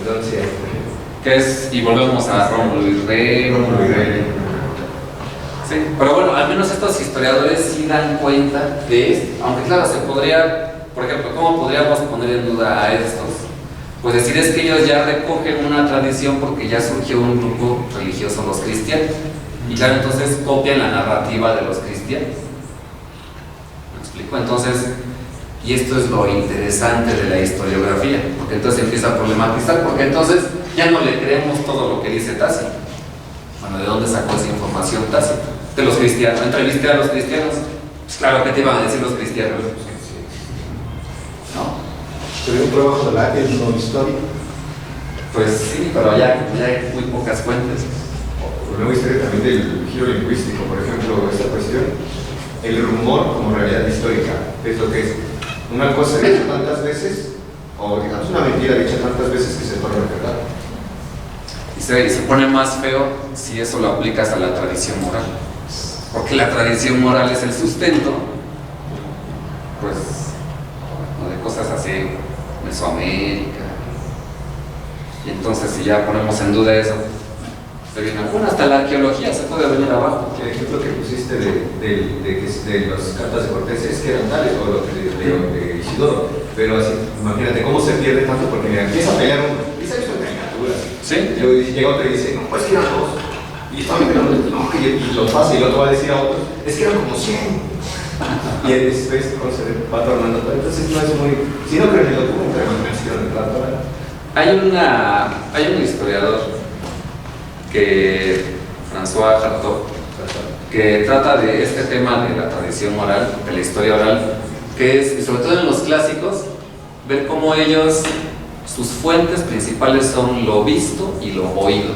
E: Entonces,
A: Que es, y volvemos a Rómulo y Remo. Sí, pero bueno, al menos estos historiadores sí dan cuenta de esto. Aunque claro, se podría, por ejemplo, ¿cómo podríamos poner en duda a estos? Pues decir es que ellos ya recogen una tradición porque ya surgió un grupo religioso, los cristianos. Y claro, entonces copian la narrativa de los cristianos. ¿Me explico? Entonces, y esto es lo interesante de la historiografía, porque entonces empieza a problematizar, porque entonces ya no le creemos todo lo que dice Tácito. Bueno, ¿de dónde sacó esa información Tácito? De los cristianos. Entrevisté a los cristianos. Pues claro, ¿qué te iban a decir los cristianos? ¿No?
D: Sería un trabajo de la no histórico.
A: Pues sí, pero ya hay muy pocas fuentes.
E: Luego historia también del giro lingüístico, por ejemplo, esta cuestión, el rumor como realidad histórica, es lo que es una cosa dicha tantas veces, o digamos una mentira dicha tantas veces que se torna verdad.
A: Y se pone más feo si eso lo aplicas a la tradición moral, porque la tradición moral es el sustento, pues, de cosas así, Mesoamérica, y entonces si ya ponemos en duda eso, bueno, hasta la arqueología se puede venir abajo.
E: El ejemplo que pusiste de las cartas de Cortés es que eran tales, o lo de Isidoro, pero así, imagínate cómo se pierde tanto porque mira, empieza a pelear uno, y se ha visto en caricaturas.
A: Sí.
E: Y llega otro y dice, no, pues que eran dos, y estaban peleando, no, y lo pasa, y el otro va a decir a otro, es que eran como 100. Y después se va tornando todo. Entonces no es muy, si no creen el documental, no mencionan el plato.
A: Hay un historiador que François Hartog, que trata de este tema de la tradición oral, de la historia oral, que es, sobre todo en los clásicos, ver cómo ellos, sus fuentes principales son lo visto y lo oído.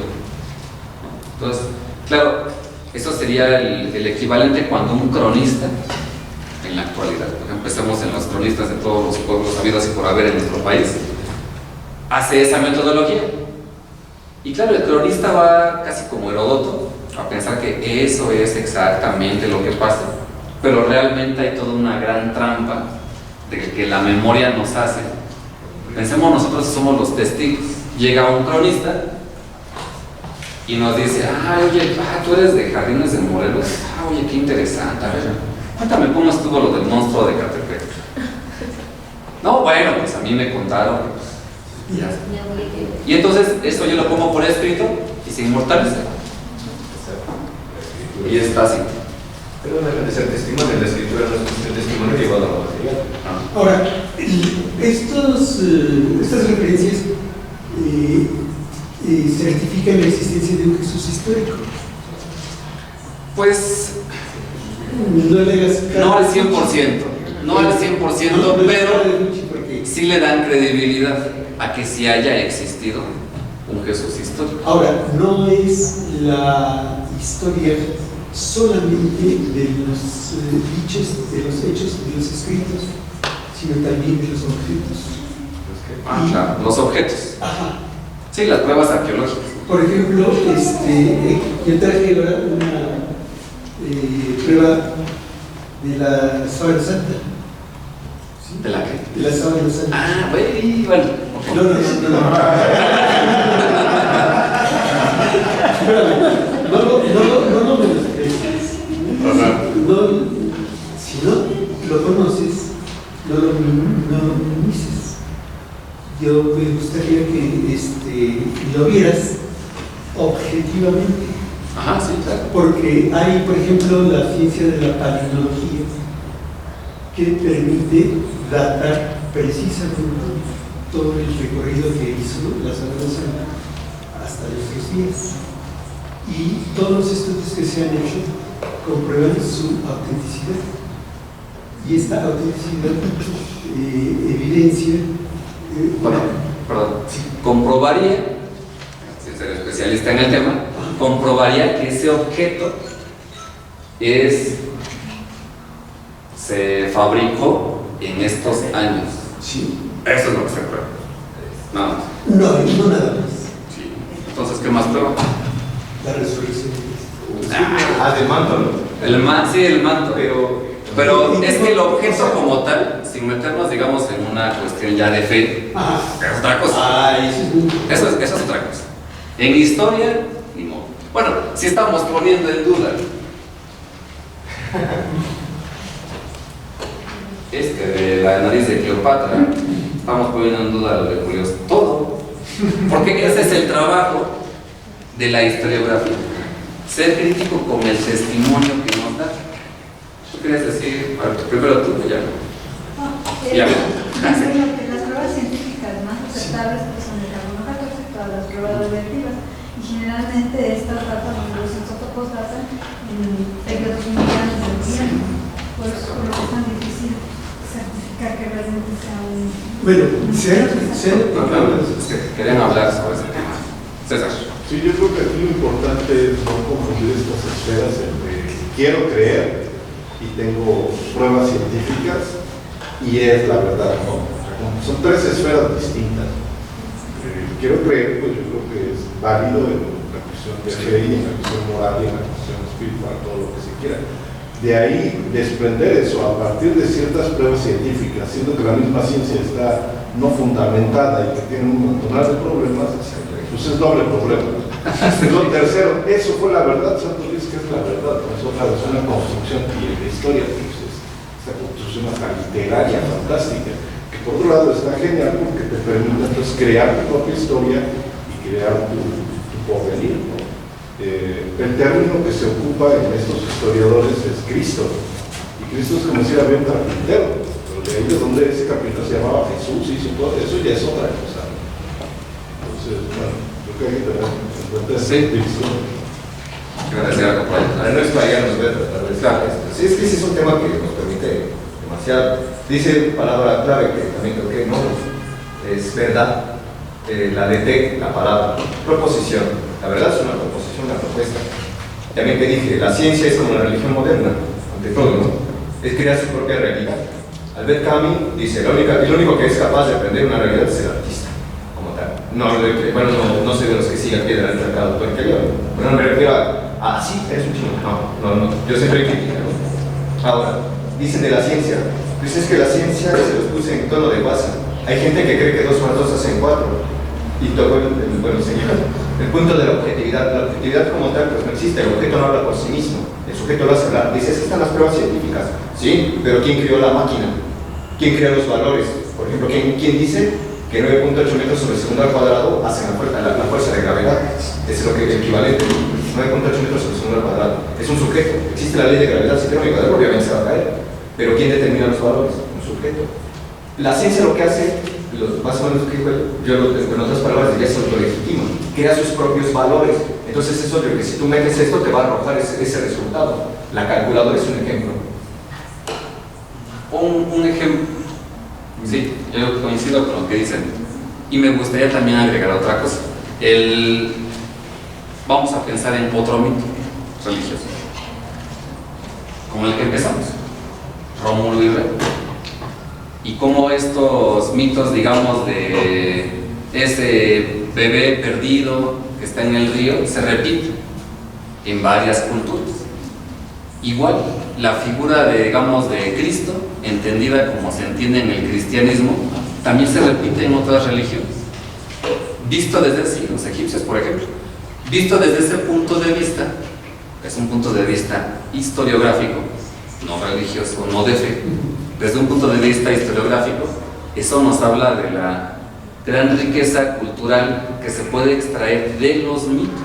A: Entonces, claro, eso sería el equivalente cuando un cronista, en la actualidad, porque empecemos en los cronistas de todos los pueblos habidos y por haber en nuestro país, hace esa metodología. Y claro, el cronista va casi como Heródoto a pensar que eso es exactamente lo que pasa, pero realmente hay toda una gran trampa de que la memoria nos hace. Pensemos nosotros somos los testigos. Llega un cronista y nos dice, oye, tú eres de Jardines de Morelos, oye, qué interesante, a ver, cuéntame cómo estuvo lo del monstruo de Catepec. No, bueno, pues a mí me contaron. Y entonces eso yo lo pongo por escrito y se inmortaliza. Y es Tácito.
E: Pero no debe de ser testimonio, la escritura no es el testimonio llevado a la material.
C: Ahora, estas referencias certifican la existencia de un Jesús histórico.
A: Pues
C: no le hagas caso.
A: No al 100%, no al 100%, pero sí le dan credibilidad a que sí haya existido un Jesús histórico.
C: Ahora, no es la historia solamente de los dichos, de los hechos, de los escritos, sino también de los objetos.
A: Claro, los objetos.
C: Ajá.
A: Sí, las pruebas arqueológicas.
C: Por ejemplo, yo traje ahora una prueba de la sábana santa. ¿Sí?
A: ¿De la qué?
C: De la sábana santa.
A: Bueno.
C: No. No me lo expreses. Si no lo conoces, no lo minimices. yo me gustaría que lo vieras objetivamente.
A: Ajá, sí, claro.
C: Porque hay, por ejemplo, la ciencia de la palinología que permite datar precisamente todo el recorrido que hizo la Sagrada Cena hasta nuestros días. Y todos los estudios que se han hecho comprueban su autenticidad. Y esta autenticidad evidencia.
A: Bueno, perdón, sí, comprobaría, sin ser especialista en el tema, comprobaría que ese objeto se fabricó en estos años.
C: Sí.
A: Eso es lo que se prueba. Nada más.
C: No nada más.
A: Sí. Entonces, ¿qué más prueba?
C: La resurrección de
E: Ah, del manto, ¿no?
A: Sí, el manto. Pero es que el objeto como tal, sin meternos, digamos, en una cuestión ya de fe, es otra cosa. Eso es otra cosa. En historia, ni modo. Bueno, si estamos poniendo en duda de la nariz de Cleopatra, estamos poniendo en duda lo de Julio, todo. Porque ese es el trabajo de la historiografía. Ser crítico con el testimonio que nos da. ¿Tú querías decir? Primero tú, ya.
G: Ya. Las pruebas científicas más aceptables pues, son el carbono 14, todas las pruebas radioactivas. Y generalmente estas datan, los isótopos datan en periodos muy grandes del tiempo. Por eso es tan difícil certificar que realmente sea un.
C: Bueno,
A: querían hablar sobre ese tema. César.
D: Sí, yo creo que aquí lo importante es no confundir estas esferas entre quiero creer y tengo pruebas científicas y es la verdad, ¿no? Son tres esferas distintas. Quiero creer, pues yo creo que es válido en la cuestión de fe y en la cuestión moral y en la cuestión espiritual, todo lo que se quiera. De ahí desprender eso a partir de ciertas pruebas científicas, siendo que la misma ciencia está no fundamentada y que tiene un montón de problemas, pues es doble problema. Lo tercero, eso fue la verdad, Santo dice que es la verdad, no es otra vez una construcción y la historia, pues es esta construcción hasta literaria, fantástica, que por otro lado está genial porque te permite entonces crear tu propia historia y crear tu porvenir, ¿no? El término que se ocupa en estos historiadores es Cristo, y Cristo es como decir había un carpintero, pero de ahí de donde ese carpintero se llamaba Jesús, hizo todo eso ya es otra cosa. Entonces, bueno, yo creo que hay que tener en cuenta esa división.
E: A nuestra ya nos voy a tratar de sí, es que ese es un tema que nos permite demasiado. Dice palabra clave que también creo que no es verdad, la DT, la palabra, proposición. La verdad es una proposición, una propuesta. También te dije, la ciencia es como la religión moderna, ante todo, ¿no? Es crear su propia realidad. Albert Camus dice, el único que es capaz de aprender una realidad es el artista, como tal. No soy de los que sigan piedra al mercado, porque yo no me refiero a sí, eres un chino. No, yo siempre critico, ¿no? Ahora, dicen de la ciencia, pues es que la ciencia se los puse en tono de WhatsApp. Hay gente que cree que 2 más 2 hacen 4. Y todo el punto de la objetividad como tal, pues no existe, el objeto no habla por sí mismo, el sujeto lo hace hablar. Dices, están las pruebas científicas, sí, pero ¿quién creó la máquina? ¿Quién creó los valores? Por ejemplo, ¿quién dice que 9.8 metros sobre segundo al cuadrado hacen la fuerza de gravedad? Es lo que es equivalente, 9.8 metros sobre segundo al cuadrado. Es un sujeto, existe la ley de gravedad, si tiene un cuadrado, obviamente se va a caer, pero ¿quién determina los valores? Un sujeto. La ciencia lo que hace, más o menos que yo en otras palabras diría, se autolegitima, crea sus propios valores. Entonces es obvio que si tú metes esto te va a arrojar ese resultado. La calculadora es un ejemplo.
A: Un ejemplo, sí, yo coincido con lo que dicen y me gustaría también agregar otra cosa. Vamos a pensar en otro mito religioso con el que empezamos, Rómulo y Remo. Y cómo estos mitos, digamos, de ese bebé perdido que está en el río, se repiten en varias culturas. Igual, la figura digamos, de Cristo, entendida como se entiende en el cristianismo, también se repite en otras religiones. Visto desde los egipcios, por ejemplo, visto desde ese punto de vista, que es un punto de vista historiográfico, no religioso, no de fe, desde un punto de vista historiográfico, eso nos habla de la gran riqueza cultural que se puede extraer de los mitos.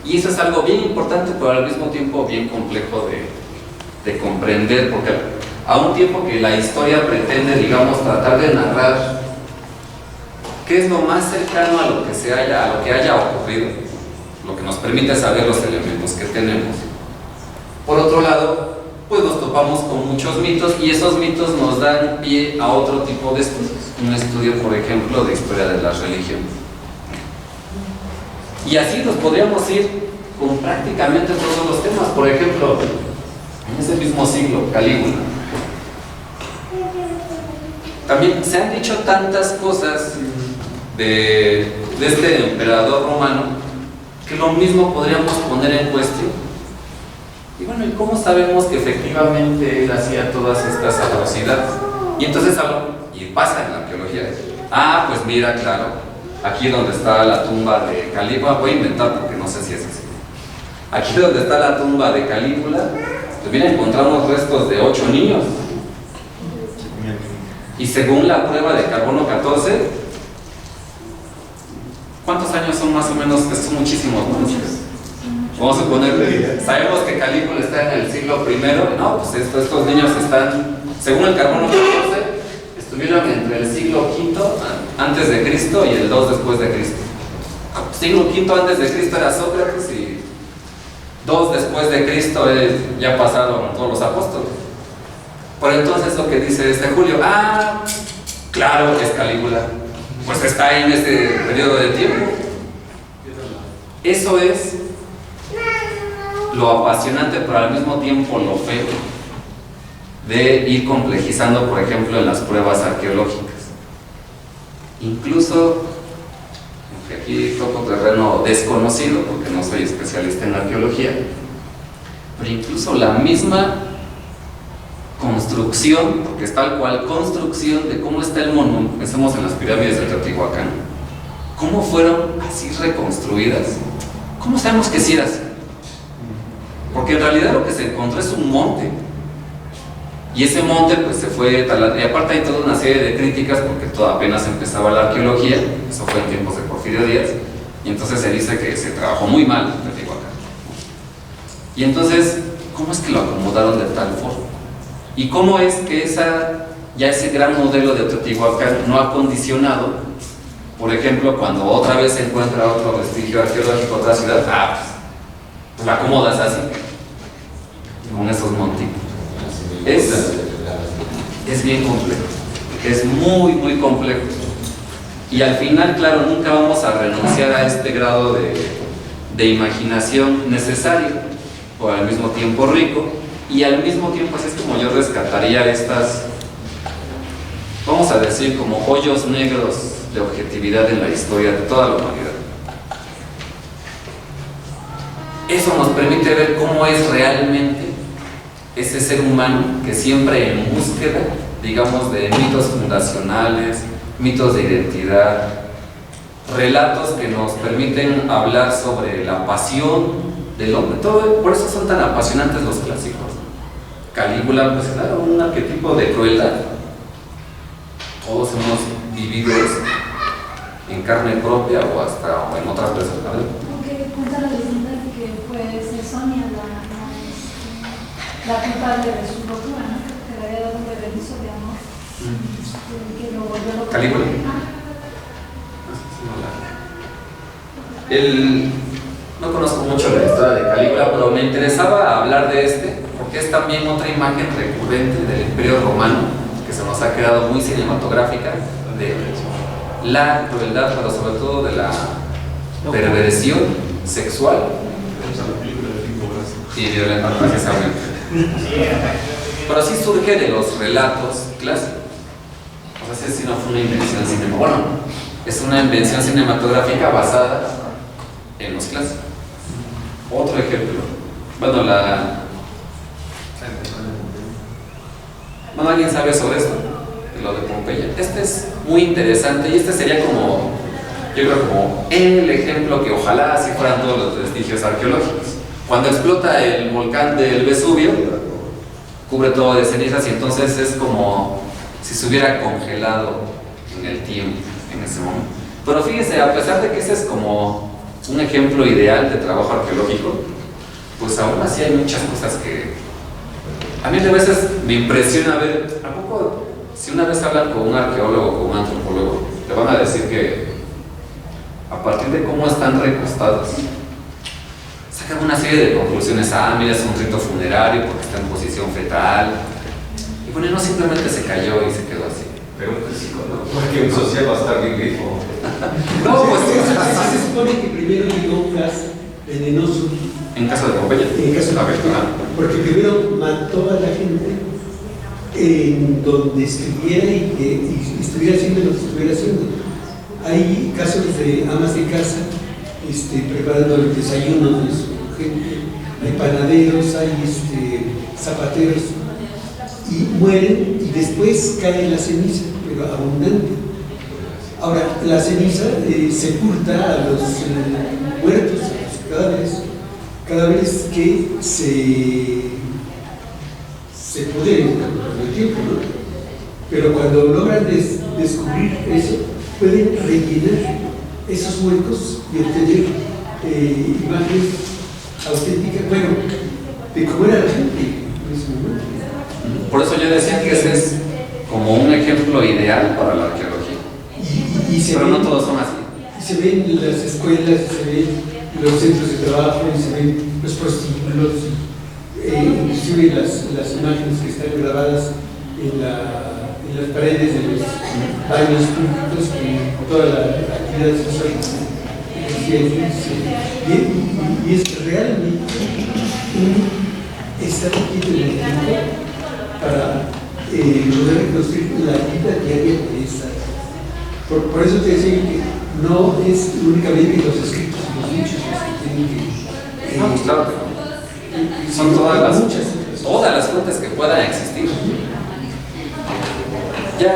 A: Y eso es algo bien importante, pero al mismo tiempo bien complejo de comprender, porque a un tiempo que la historia pretende, digamos, tratar de narrar qué es lo más cercano a lo que haya ocurrido, lo que nos permite saber los elementos que tenemos. Por otro lado, pues nos topamos con muchos mitos, y esos mitos nos dan pie a otro tipo de estudios. Un estudio, por ejemplo, de historia de las religiones. Y así nos podríamos ir con prácticamente todos los temas. Por ejemplo, en ese mismo siglo, Calígula. También se han dicho tantas cosas de este emperador romano que lo mismo podríamos poner en cuestión. Y bueno, ¿y cómo sabemos que efectivamente él hacía todas estas atrocidades? Y entonces y pasa en la arqueología. Ah, pues mira, claro, aquí donde está la tumba de Calígula, voy a inventar porque no sé si es así. Aquí donde está la tumba de Calígula, también encontramos restos de 8 niños. Y según la prueba de carbono 14, ¿cuántos años son más o menos? Que son muchísimos, ¿no? Vamos a suponer, sabemos que Calígula está en el siglo I, no, pues estos niños están, según el carbono 14, estuvieron entre el siglo V antes de Cristo y el 2 después de Cristo. Siglo V antes de Cristo era Sócrates y 2 después de Cristo ya pasaron todos los apóstoles. Por entonces lo que dice Julio, claro que es Calígula, pues está ahí en este periodo de tiempo. Eso es lo apasionante, pero al mismo tiempo lo feo de ir complejizando, por ejemplo, en las pruebas arqueológicas. Incluso, aquí toco terreno desconocido porque no soy especialista en arqueología, pero incluso la misma construcción, porque es tal cual construcción de cómo está el monumento, pensemos en las pirámides de Teotihuacán, cómo fueron así reconstruidas. ¿Cómo sabemos que sí era así? Porque en realidad lo que se encontró es un monte, y ese monte pues se fue talando, y aparte hay toda una serie de críticas porque apenas empezaba la arqueología, eso fue en tiempos de Porfirio Díaz, y entonces se dice que se trabajó muy mal en Teotihuacán. Y entonces, ¿cómo es que lo acomodaron de tal forma? ¿Y cómo es que ese gran modelo de Teotihuacán no ha condicionado, por ejemplo, cuando otra vez se encuentra otro vestigio arqueológico, otra ciudad, pues la acomodas así, con esos montículos? Es bien complejo, es muy, muy complejo. Y al final, claro, nunca vamos a renunciar a este grado de imaginación necesario, o al mismo tiempo rico. Y al mismo tiempo, así es como yo rescataría estas, vamos a decir, como hoyos negros de objetividad en la historia de toda la humanidad. Eso nos permite ver cómo es realmente ese ser humano que siempre en búsqueda, digamos, de mitos fundacionales, mitos de identidad, relatos que nos permiten hablar sobre la pasión del hombre. Todo, por eso son tan apasionantes los clásicos. Calígula, pues claro, un arquetipo de crueldad. Todos hemos vivido eso en carne propia o en otras personas.
G: Aunque cuenta la leyenda de que fue Cesonia la culpable de su locura, ¿no? Que le había dado un beneficio de amor. Que lo volvió loco.
A: Calígula. No conozco mucho la historia de Calígula, pero me interesaba hablar de porque es también otra imagen recurrente del Imperio Romano que se nos ha quedado muy cinematográfica, de la crueldad, pero sobre todo de la perversión sexual y violenta, precisamente. Pero sí surge de los relatos clásicos. O sea, si no fue una invención cinematográfica. Bueno, es una invención cinematográfica basada en los clásicos. Otro ejemplo. Bueno, ¿alguien sabe sobre esto? De lo de Pompeya. Este es muy interesante y este sería como, yo creo, como el ejemplo que ojalá así fueran todos los vestigios arqueológicos. Cuando explota el volcán del Vesubio, cubre todo de cenizas y entonces es como si se hubiera congelado en el tiempo, en ese momento. Pero fíjense, a pesar de que ese es como un ejemplo ideal de trabajo arqueológico, pues aún así hay muchas cosas que a mí de veces me impresiona ver. ¿A poco si una vez hablan con un arqueólogo o con un antropólogo, te van a decir que a partir de cómo están recostados sacan una serie de conclusiones? Mira, es un rito funerario porque está en posición fetal, y bueno, no simplemente se cayó y se quedó así.
E: Pero un físico, ¿no? Porque un social va a estar bien grifo.
A: No, pues
C: se supone que primero llegó un gas venenoso.
A: En caso de Pompeya.
C: En caso de Pompeya. Porque primero mató a la gente en donde estuviera y estuviera haciendo lo que estuviera haciendo. Hay casos de amas de casa preparando el desayuno de su gente. Hay panaderos, hay zapateros, y mueren y después cae la ceniza, pero abundante. Ahora, la ceniza sepulta a los muertos, a los cadáveres que se pudren con el tiempo, ¿no? Pero cuando logran descubrir eso, pueden rellenar esos huecos y obtener imágenes auténticas, bueno, de cómo era la gente en ese momento.
A: Por eso yo decía que ese es como un ejemplo ideal para la arqueología. Pero no todos son así.
C: Y se ven las escuelas, se ven los centros de trabajo, y se ven los prostíbulos, inclusive las imágenes que están grabadas en las paredes de los baños públicos, con toda la actividad sexual que y es realmente estar aquí en el tiempo para poder reconstruir la vida diaria de esa. Por eso te decía que no es únicamente los escritos y los dichos los que tienen que...
A: No, pues claro que no. Son todas las fuentes que puedan existir. Ya.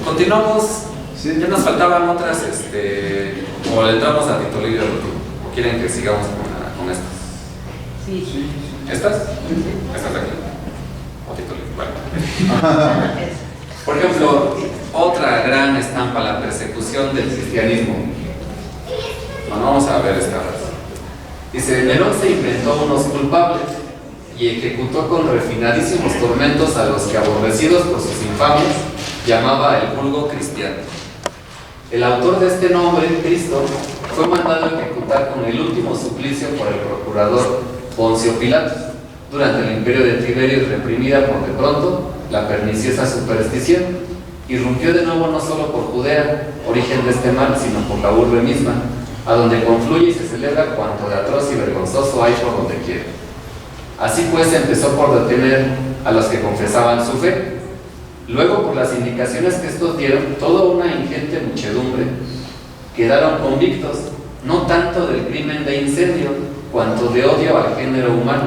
A: Continuamos. Ya nos faltaban otras, o le entramos a Tito Livio. ¿O quieren que sigamos con estas?
H: Sí.
A: ¿Estas? Estas de aquí. O Tito Livio. Bueno. Por ejemplo, otra gran estampa, la persecución del cristianismo. Bueno, vamos a ver esta frase. Dice: Nerón se inventó unos culpables y ejecutó con refinadísimos tormentos a los que, aborrecidos por sus infamias, llamaba el vulgo cristiano. El autor de este nombre, Cristo, fue mandado a ejecutar con el último suplicio por el procurador Poncio Pilato durante el imperio de Tiberio, reprimida por de pronto la perniciosa superstición. Irrumpió de nuevo no solo por Judea, origen de este mal, sino por la urbe misma, a donde confluye y se celebra cuanto de atroz y vergonzoso hay por donde quiera. Así pues empezó por detener a los que confesaban su fe. Luego, por las indicaciones que estos dieron, toda una ingente muchedumbre quedaron convictos, no tanto del crimen de incendio, cuanto de odio al género humano.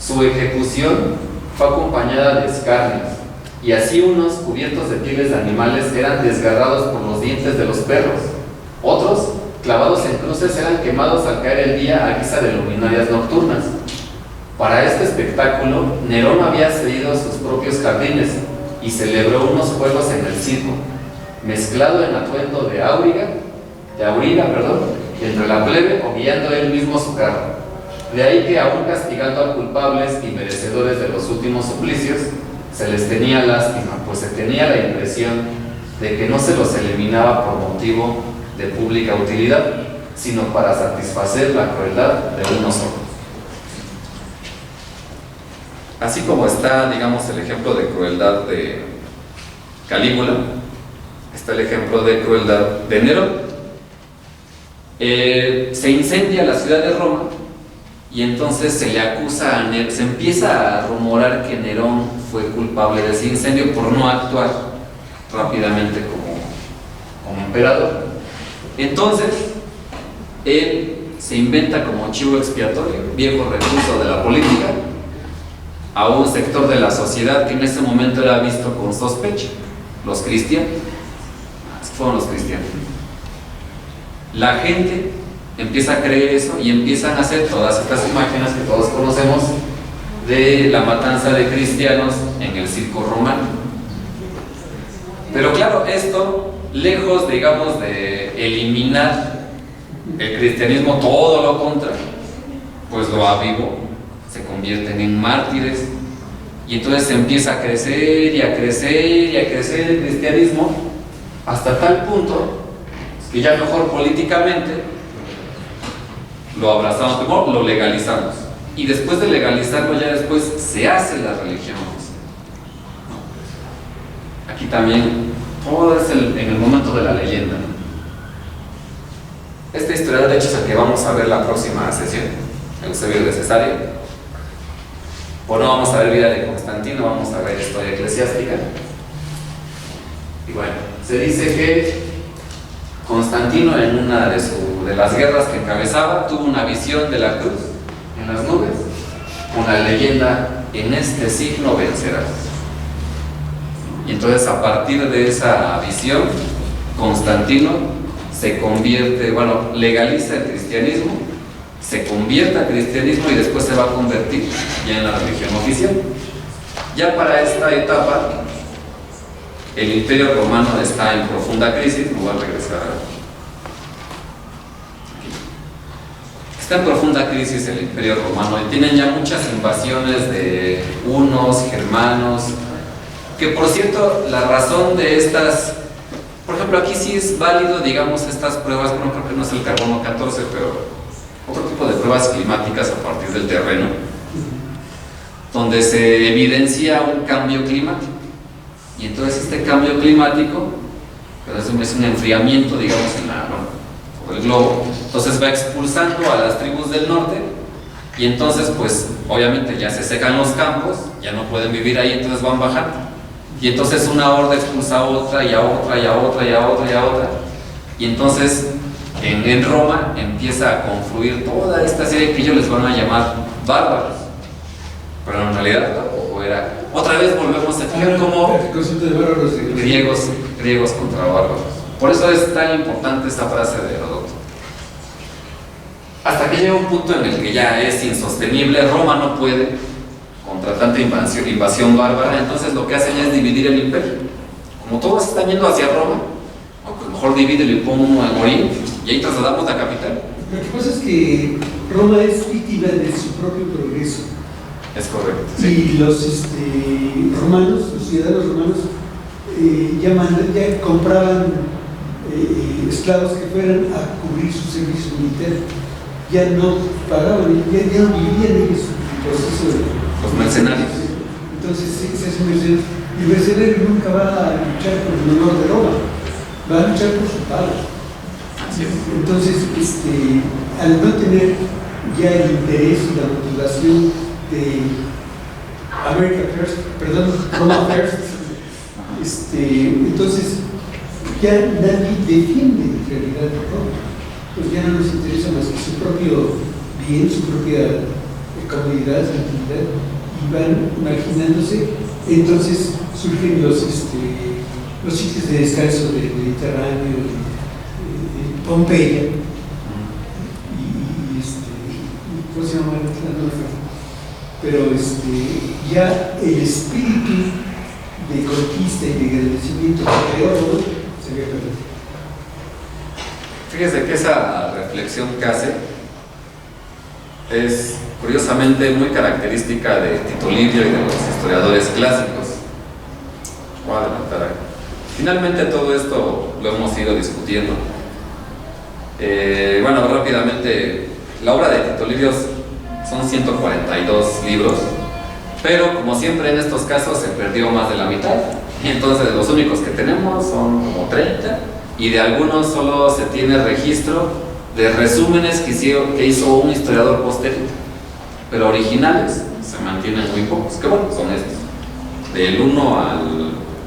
A: Su ejecución fue acompañada de escarnios, y así unos, cubiertos de pieles de animales, eran desgarrados por los dientes de los perros. Otros, clavados en cruces, eran quemados al caer el día a guisa de luminarias nocturnas. Para este espectáculo, Nerón había cedido sus propios jardines y celebró unos juegos en el circo, mezclado en atuendo de auriga, entre la plebe o guiando él mismo su carro. De ahí que, aún castigando a culpables y merecedores de los últimos suplicios, se les tenía lástima, pues se tenía la impresión de que no se los eliminaba por motivo de pública utilidad, sino para satisfacer la crueldad de unos otros. Así como está, digamos, el ejemplo de crueldad de Calígula, está el ejemplo de crueldad de Nerón. Se incendia la ciudad de Roma y entonces se le acusa a Nerón, se empieza a rumorar que Nerón fue culpable de ese incendio por no actuar rápidamente como emperador. Entonces, él se inventa como chivo expiatorio, viejo recurso de la política, a un sector de la sociedad que en ese momento era visto con sospecha, los cristianos. Fueron los cristianos. La gente empieza a creer eso y empiezan a hacer todas estas imágenes que todos conocemos de la matanza de cristianos en el circo romano. Pero claro, esto, lejos, digamos, de eliminar el cristianismo, todo lo contrario, pues lo avivó, se convierten en mártires, y entonces empieza a crecer y a crecer y a crecer el cristianismo, hasta tal punto que ya mejor políticamente lo abrazamos, lo legalizamos, y después de legalizarlo ya después se hace la religión. Aquí también todo es en el momento de la leyenda, ¿no? Esta historia, de hecho, es el que vamos a ver la próxima sesión, Eusebio de Cesarea. Por no vamos a ver vida de Constantino, vamos a ver historia eclesiástica. Y bueno, se dice que Constantino, en una de las guerras que encabezaba, tuvo una visión de la cruz en las nubes, con la leyenda: en este signo vencerás. Y entonces, a partir de esa visión, Constantino se convierte, bueno, legaliza el cristianismo, se convierte al cristianismo y después se va a convertir ya en la religión oficial. Ya para esta etapa, el Imperio Romano está en profunda crisis. Me voy a regresar aquí. Está en profunda crisis el Imperio Romano y tienen ya muchas invasiones de hunos, germanos, que por cierto, la razón de estas, por ejemplo, aquí sí es válido, digamos, estas pruebas, bueno, creo que no es el carbono 14, pero otro tipo de pruebas climáticas a partir del terreno, donde se evidencia un cambio climático. Y entonces este cambio climático, es un enfriamiento, digamos, por el globo, entonces va expulsando a las tribus del norte, y entonces, pues, obviamente ya se secan los campos, ya no pueden vivir ahí, entonces van bajando. Y entonces una horda expulsa a otra, y a otra, y a otra, y a otra, y a otra. Y entonces en Roma empieza a confluir toda esta serie que ellos les van a llamar bárbaros. Pero en realidad tampoco era. Otra vez volvemos a fijar como griegos contra bárbaros. Por eso es tan importante esta frase de Heródoto. Hasta que llega un punto en el que ya es insostenible, Roma no puede contra tanta invasión bárbara, entonces lo que hacen es dividir el imperio. Como todos están yendo hacia Roma, pues mejor divídelo y pon uno en Oriente, y ahí trasladamos la capital.
C: Lo que pasa es que Roma es víctima de su propio progreso.
A: Es correcto.
C: Sí. Y los romanos, los ciudadanos romanos, ya compraban esclavos que fueran a cubrir su servicio militar. Ya no pagaban, ya no vivían ellos el proceso de
A: los mercenarios.
C: Entonces se hace mercenario. El mercenario nunca va a luchar por el honor de Roma, va a luchar por su padre.
A: Así es.
C: Entonces, al no tener ya el interés y la motivación de Roma First, entonces ya nadie defiende en realidad Roma. Pues ya no nos interesa más que su propio bien, su propia comodidad, tranquilidad, y van marginándose. Entonces surgen los sitios de descanso del Mediterráneo, Pompeya, ¿cómo se llama? Pero ya el espíritu de conquista y de agradecimiento peor se había perdido.
A: Fíjese que esa reflexión que hace es curiosamente muy característica de Tito Livio y de los historiadores clásicos. Voy a adelantar aquí. Finalmente todo esto lo hemos ido discutiendo. Bueno, rápidamente, la obra de Tito Livio son 142 libros, pero como siempre en estos casos se perdió más de la mitad, y entonces los únicos que tenemos son como 30, y de algunos solo se tiene registro de resúmenes que hizo un historiador posterior, pero originales se mantienen muy pocos, que bueno, son estos,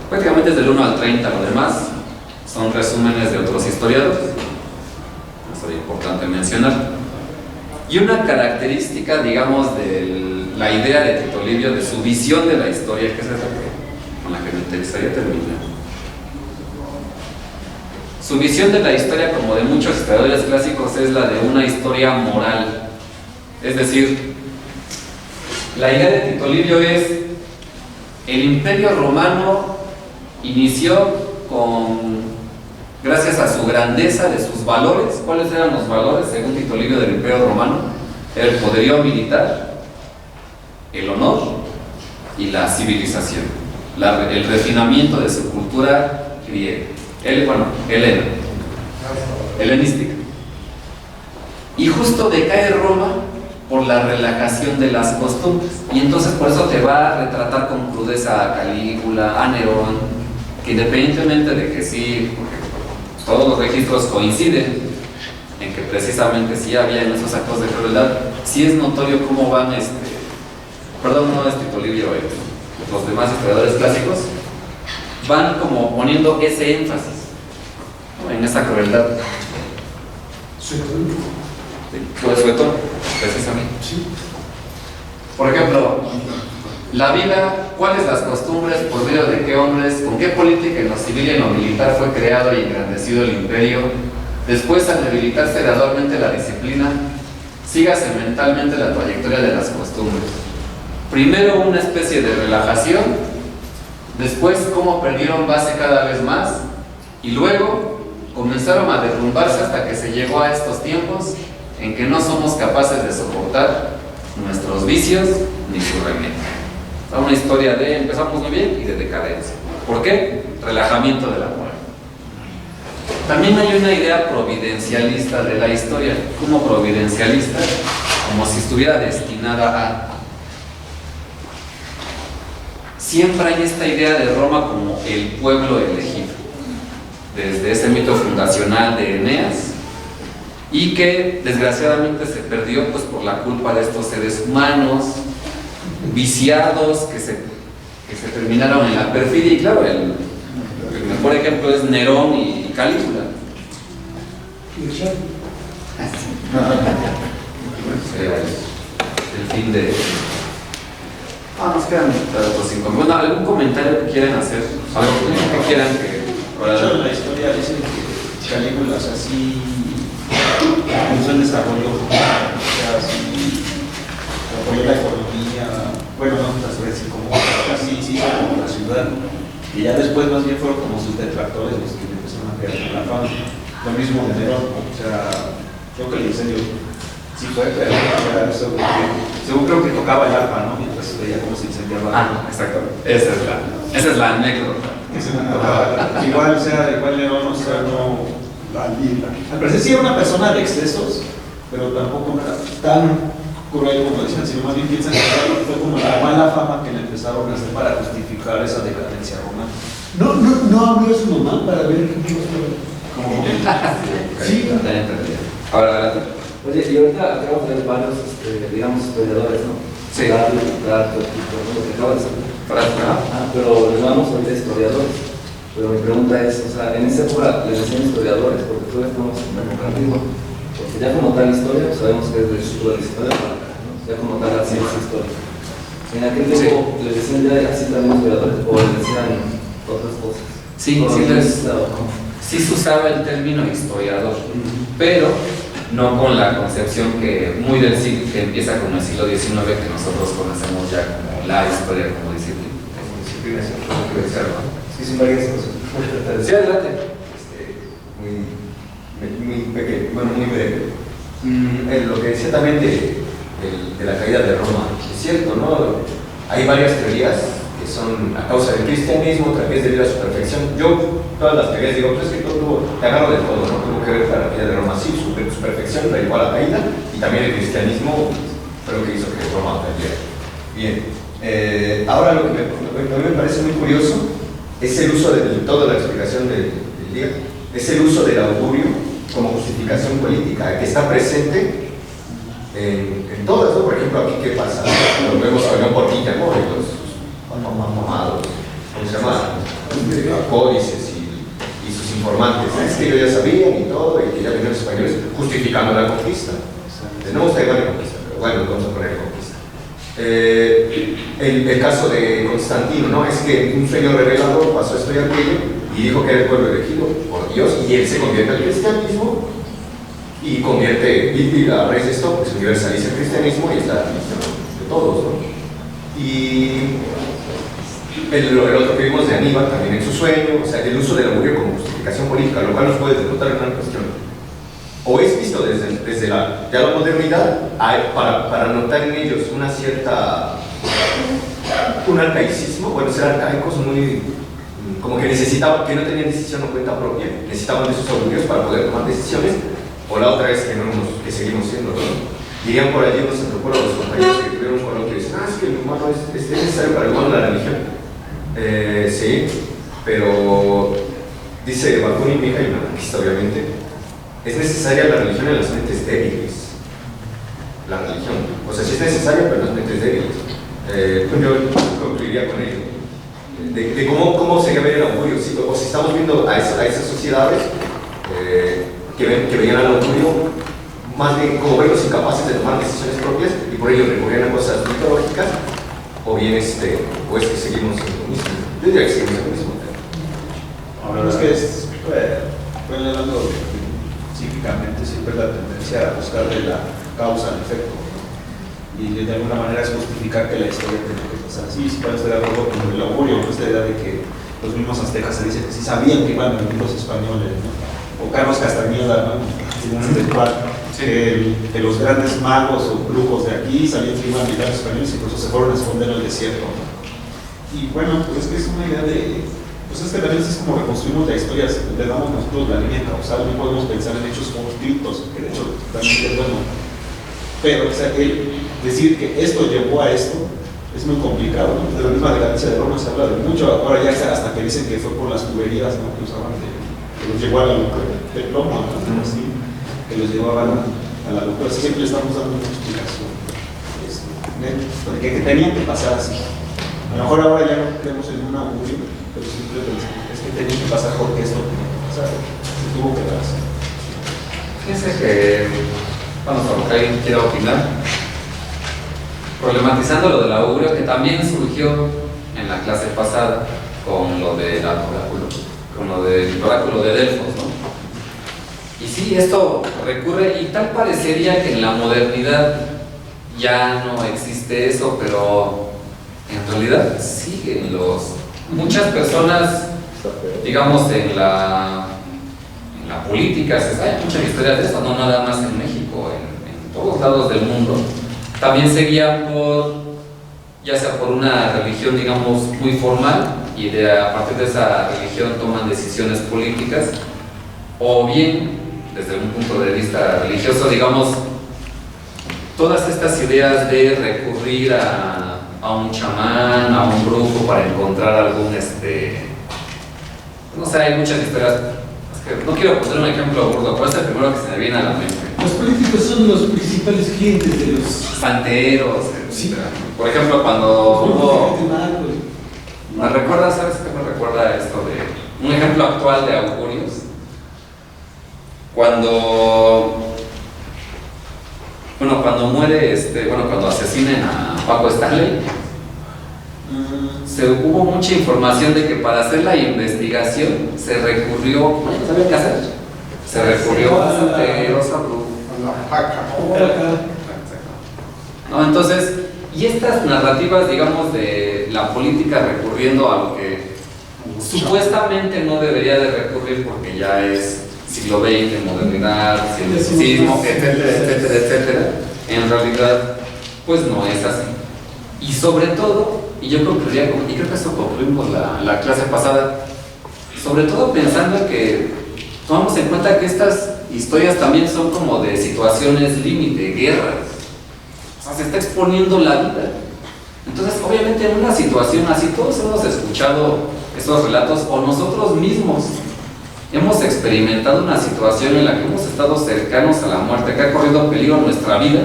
A: prácticamente es del 1 al 30, lo demás son resúmenes de otros historiadores. Eso es importante mencionar. Y una característica, digamos, de la idea de Tito Livio, de su visión de la historia, que es esa con la que me interesaría terminar. Su visión de la historia, como de muchos historiadores clásicos, es la de una historia moral. Es decir, la idea de Tito Livio es: el Imperio Romano inició gracias a su grandeza, de sus valores. ¿Cuáles eran los valores según Tito Livio del Imperio Romano? El poderío militar, el honor y la civilización, el refinamiento de su cultura griega, helenística. Y justo decae Roma por la relajación de las costumbres, y entonces por eso te va a retratar con crudeza a Calígula, a Nerón, que independientemente de que sí, porque todos los registros coinciden en que precisamente sí había en esos actos de crueldad, sí es notorio cómo van, perdón, no es Tito Livio, los demás historiadores clásicos van como poniendo ese énfasis, ¿no?, en esa crueldad. Suetón, precisamente.
C: Sí.
A: Por ejemplo, la vida, ¿cuáles las costumbres, por medio de qué hombres, con qué política en lo civil y en lo militar fue creado y engrandecido el imperio? Después, al debilitarse gradualmente la disciplina, sígase mentalmente la trayectoria de las costumbres. Primero una especie de relajación, después cómo perdieron base cada vez más, y luego comenzaron a derrumbarse hasta que se llegó a estos tiempos en que no somos capaces de soportar nuestros vicios ni su remedio. Una historia de empezamos muy bien y de decadencia. ¿Por qué? Relajamiento de la moral. También hay una idea providencialista de la historia. ¿Cómo providencialista? Como si estuviera destinada a... Siempre hay esta idea de Roma como el pueblo elegido, desde ese mito fundacional de Eneas, y que desgraciadamente se perdió pues por la culpa de estos seres humanos viciados que se terminaron en la perfidia. Y claro, el mejor ejemplo es Nerón y Calígula. El fin de... nos quedan otros 5. Bueno, ¿algún comentario que quieran hacer? ¿Algo que quieran que...
B: De hecho, en la historia dicen que Calígula, o sea, sí comenzó el desarrollo, o sea, sí apoyó la economía, bueno, no, como casi sí hizo como la ciudad, y ya después más bien fueron como sus detractores los que empezaron a crear la fama. Lo mismo de Nerón, o sea, creo que el incendio sí fue, pero era eso, según creo que tocaba el arpa, ¿no? Mientras veía cómo se incendiaba.
A: Exacto. Esa es la anécdota.
B: Igual, o sea, igual Nerón, o sea, no... Al parecer sí era una persona de excesos, pero tampoco era tan cruel como decían, sino más bien piensan que fue como la mala fama que le empezaron a hacer para justificar esa decadencia romana.
C: No abrió su mamá para ver qué
B: Como
C: sí.
A: Ahora,
J: oye, y ahorita acabamos de ver varios, digamos, historiadores, ¿no?
A: Sí.
J: Dato, lo que acaba de decir. Pero les llamamos ahorita historiadores. Pero mi pregunta es, o sea, en esa época les decían historiadores, porque todavía estamos en la época antigua. Porque ya como tal historia, pues sabemos que es del ciclo de la historia para acá, ¿no? Ya como tal la ciencia histórica. En aquel tiempo les decían ya así también historiadores, o les decían otras cosas.
A: Sí se usaba el término historiador, pero no con la concepción que muy del siglo, que empieza con el siglo XIX, que nosotros conocemos ya como la historia como disciplina.
E: Sí, son varias cosas.
A: Sí, adelante.
E: Muy pequeño, bueno, muy breve. Lo que decía también de la caída de Roma, es cierto, ¿no? Hay varias teorías que son a causa del cristianismo, otra que es debido a su perfección. Yo, todas las teorías digo, pues es que todo te agarro de todo, ¿no? Tuvo que ver con la caída de Roma, sí, su perfección la llevó a la caída, y también el cristianismo creo que hizo que Roma cayera. Bien, ahora lo que a mí me parece muy curioso es el uso de toda la explicación del día, es el uso del augurio como justificación política, que está presente en todas, ¿no? Por ejemplo, aquí, ¿qué pasa? Lo vemos a León Portilla, ¿no? Los mamados, ¿cómo se llama? Códices y sus informantes. Es que ellos ya sabían y todo, y que ya venían los españoles justificando la conquista. No gusta igual la conquista, pero bueno, vamos a poner conquista. El caso de Constantino, ¿no? Es que un sueño revelador pasó esto y aquello y dijo que era el pueblo elegido por Dios, y él se convierte al cristianismo y convierte, y a raíz de esto pues universaliza el cristianismo y está de todos, ¿no? Y el otro que vimos de Aníbal también en su sueño, o sea, el uso del augurio como justificación política, lo cual nos puede derrotar en una cuestión. O es visto desde la modernidad para notar en ellos una cierta, un arcaicismo, bueno, ser arcaicos muy, como que necesitaban, que no tenían decisión o cuenta propia, necesitaban de sus augurios para poder tomar decisiones, o la otra es que, que seguimos siendo, ¿no? Dirían por allí unos antropólogos, compañeros que tuvieron un coloquio y dicen, es que el humano es necesario para el humano la religión. Sí, pero dice Bakunin, Mijail, un anarquista obviamente, es necesaria la religión en las mentes débiles. La religión, o sea, sí es necesaria, pero en las mentes débiles. Yo concluiría con ello. De cómo sería ver el augurio, ¿sí? O si estamos viendo a esas sociedades que veían al augurio más bien como verlos incapaces de tomar decisiones propias y por ello recurrían a cosas mitológicas, o bien o es que seguimos en lo mismo. Yo diría que seguimos en lo mismo.
B: Ahora es que hablando psíquicamente siempre la tendencia a buscarle la causa al efecto, ¿no? Y de alguna manera es justificar que la historia tiene que pasar así. Si pueden estar de acuerdo con el augurio, con esta idea de que los mismos aztecas se dice que sí sabían que iban a venir los españoles, ¿no? O Carlos Castañeda, ¿no? Que los grandes magos o brujos de aquí sabían que iban a llegar los españoles y por eso se fueron a esconder en el desierto, ¿no? Y bueno, pues es que es una idea de, pues es que también es como reconstruimos la historia, le damos nosotros la línea causal, no podemos pensar en hechos conscriptos, que de hecho también es bueno, pero o sea, decir que esto llevó a esto es muy complicado, ¿no? De la misma decadencia de Roma se habla de mucho, ahora ya hasta que dicen que fue por las tuberías, ¿no? Que usaban que los llevó a la locura de plomo, ¿no? Así, que los llevaban a la locura. Siempre estamos dando una explicación que tenían que pasar así. A lo mejor ahora ya no creemos en un augurio, pero siempre pensamos es que tenía que pasar porque esto tenía que pasar, se tuvo que dar así.
A: Fíjense que, bueno, por lo que alguien quiera opinar, problematizando lo del augurio, que también surgió en la clase pasada con lo del oráculo, con lo del oráculo de Delfos, ¿no? Y sí, esto recurre, y tal parecería que en la modernidad ya no existe eso, pero en realidad siguen muchas personas, digamos, en la política, hay muchas historias de eso, no nada más en México, en todos lados del mundo, también se guían ya sea por una religión, digamos, muy formal, y a partir de esa religión toman decisiones políticas, o bien, desde un punto de vista religioso, digamos, todas estas ideas de recurrir a un chamán, a un brujo para encontrar algún, no sé, hay muchas historias, es que no quiero poner un ejemplo burdo, pero es el primero que se me viene a la mente.
C: Los políticos son los principales clientes de los
A: santeros,
C: sí.
A: Por ejemplo, cuando hubo...
C: ¿Me
A: sabes qué me recuerda esto de un ejemplo actual de augurios? Cuando muere, cuando asesinen a Paco Stanley, hubo mucha información de que para hacer la investigación se recurrió, no sabía qué hacer, se recurrió a santeros, a brujos, ¿no? Entonces, y estas narrativas, digamos, de la política recurriendo a lo que supuestamente no debería de recurrir porque ya es siglo XX, modernidad, cientificismo, etcétera, etcétera, etcétera, en realidad, pues no es así. Y sobre todo, y yo concluiría, y creo que eso concluimos la clase pasada, sobre todo pensando en que tomamos en cuenta que estas historias también son como de situaciones límite, guerras, o sea, se está exponiendo la vida. Entonces, obviamente en una situación así, todos hemos escuchado estos relatos, o nosotros mismos hemos experimentado una situación en la que hemos estado cercanos a la muerte, que ha corrido peligro nuestra vida,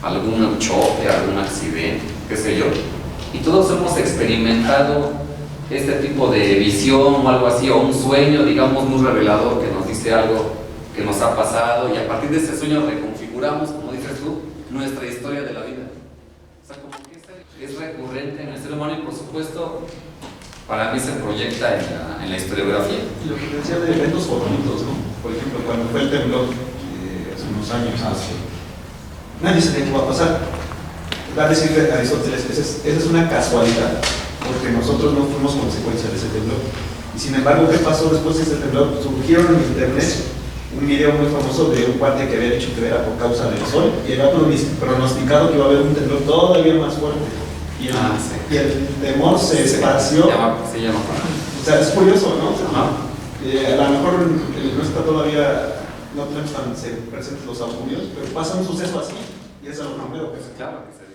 A: algún choque, algún accidente, qué sé yo, y todos hemos experimentado este tipo de visión o algo así, o un sueño, digamos, muy revelador que nos dice algo que nos ha pasado, y a partir de ese sueño reconfiguramos, como dices tú, nuestra historia de la vida. O sea, como que es recurrente en el ser humano, y por supuesto para mí se proyecta en la historiografía.
B: Y lo que decía de eventos fortuitos, ¿no? Por ejemplo, cuando fue el temblor hace unos años, nadie sabía qué iba a pasar. Va a decir Aristóteles, esa es una casualidad porque nosotros no fuimos consecuencia de ese temblor. Y sin embargo, ¿qué pasó después de ese temblor? Surgieron en internet un video muy famoso de un cuate que había dicho que era por causa del sol y era pronosticado que iba a haber un temblor todavía más fuerte. Y el temor se esparció.
A: Se llama.
B: O sea, es curioso, ¿no? A lo mejor no está todavía, no tenemos tan presentes los audios, pero pasa un suceso así y es a lo primero que se...
A: Claro que se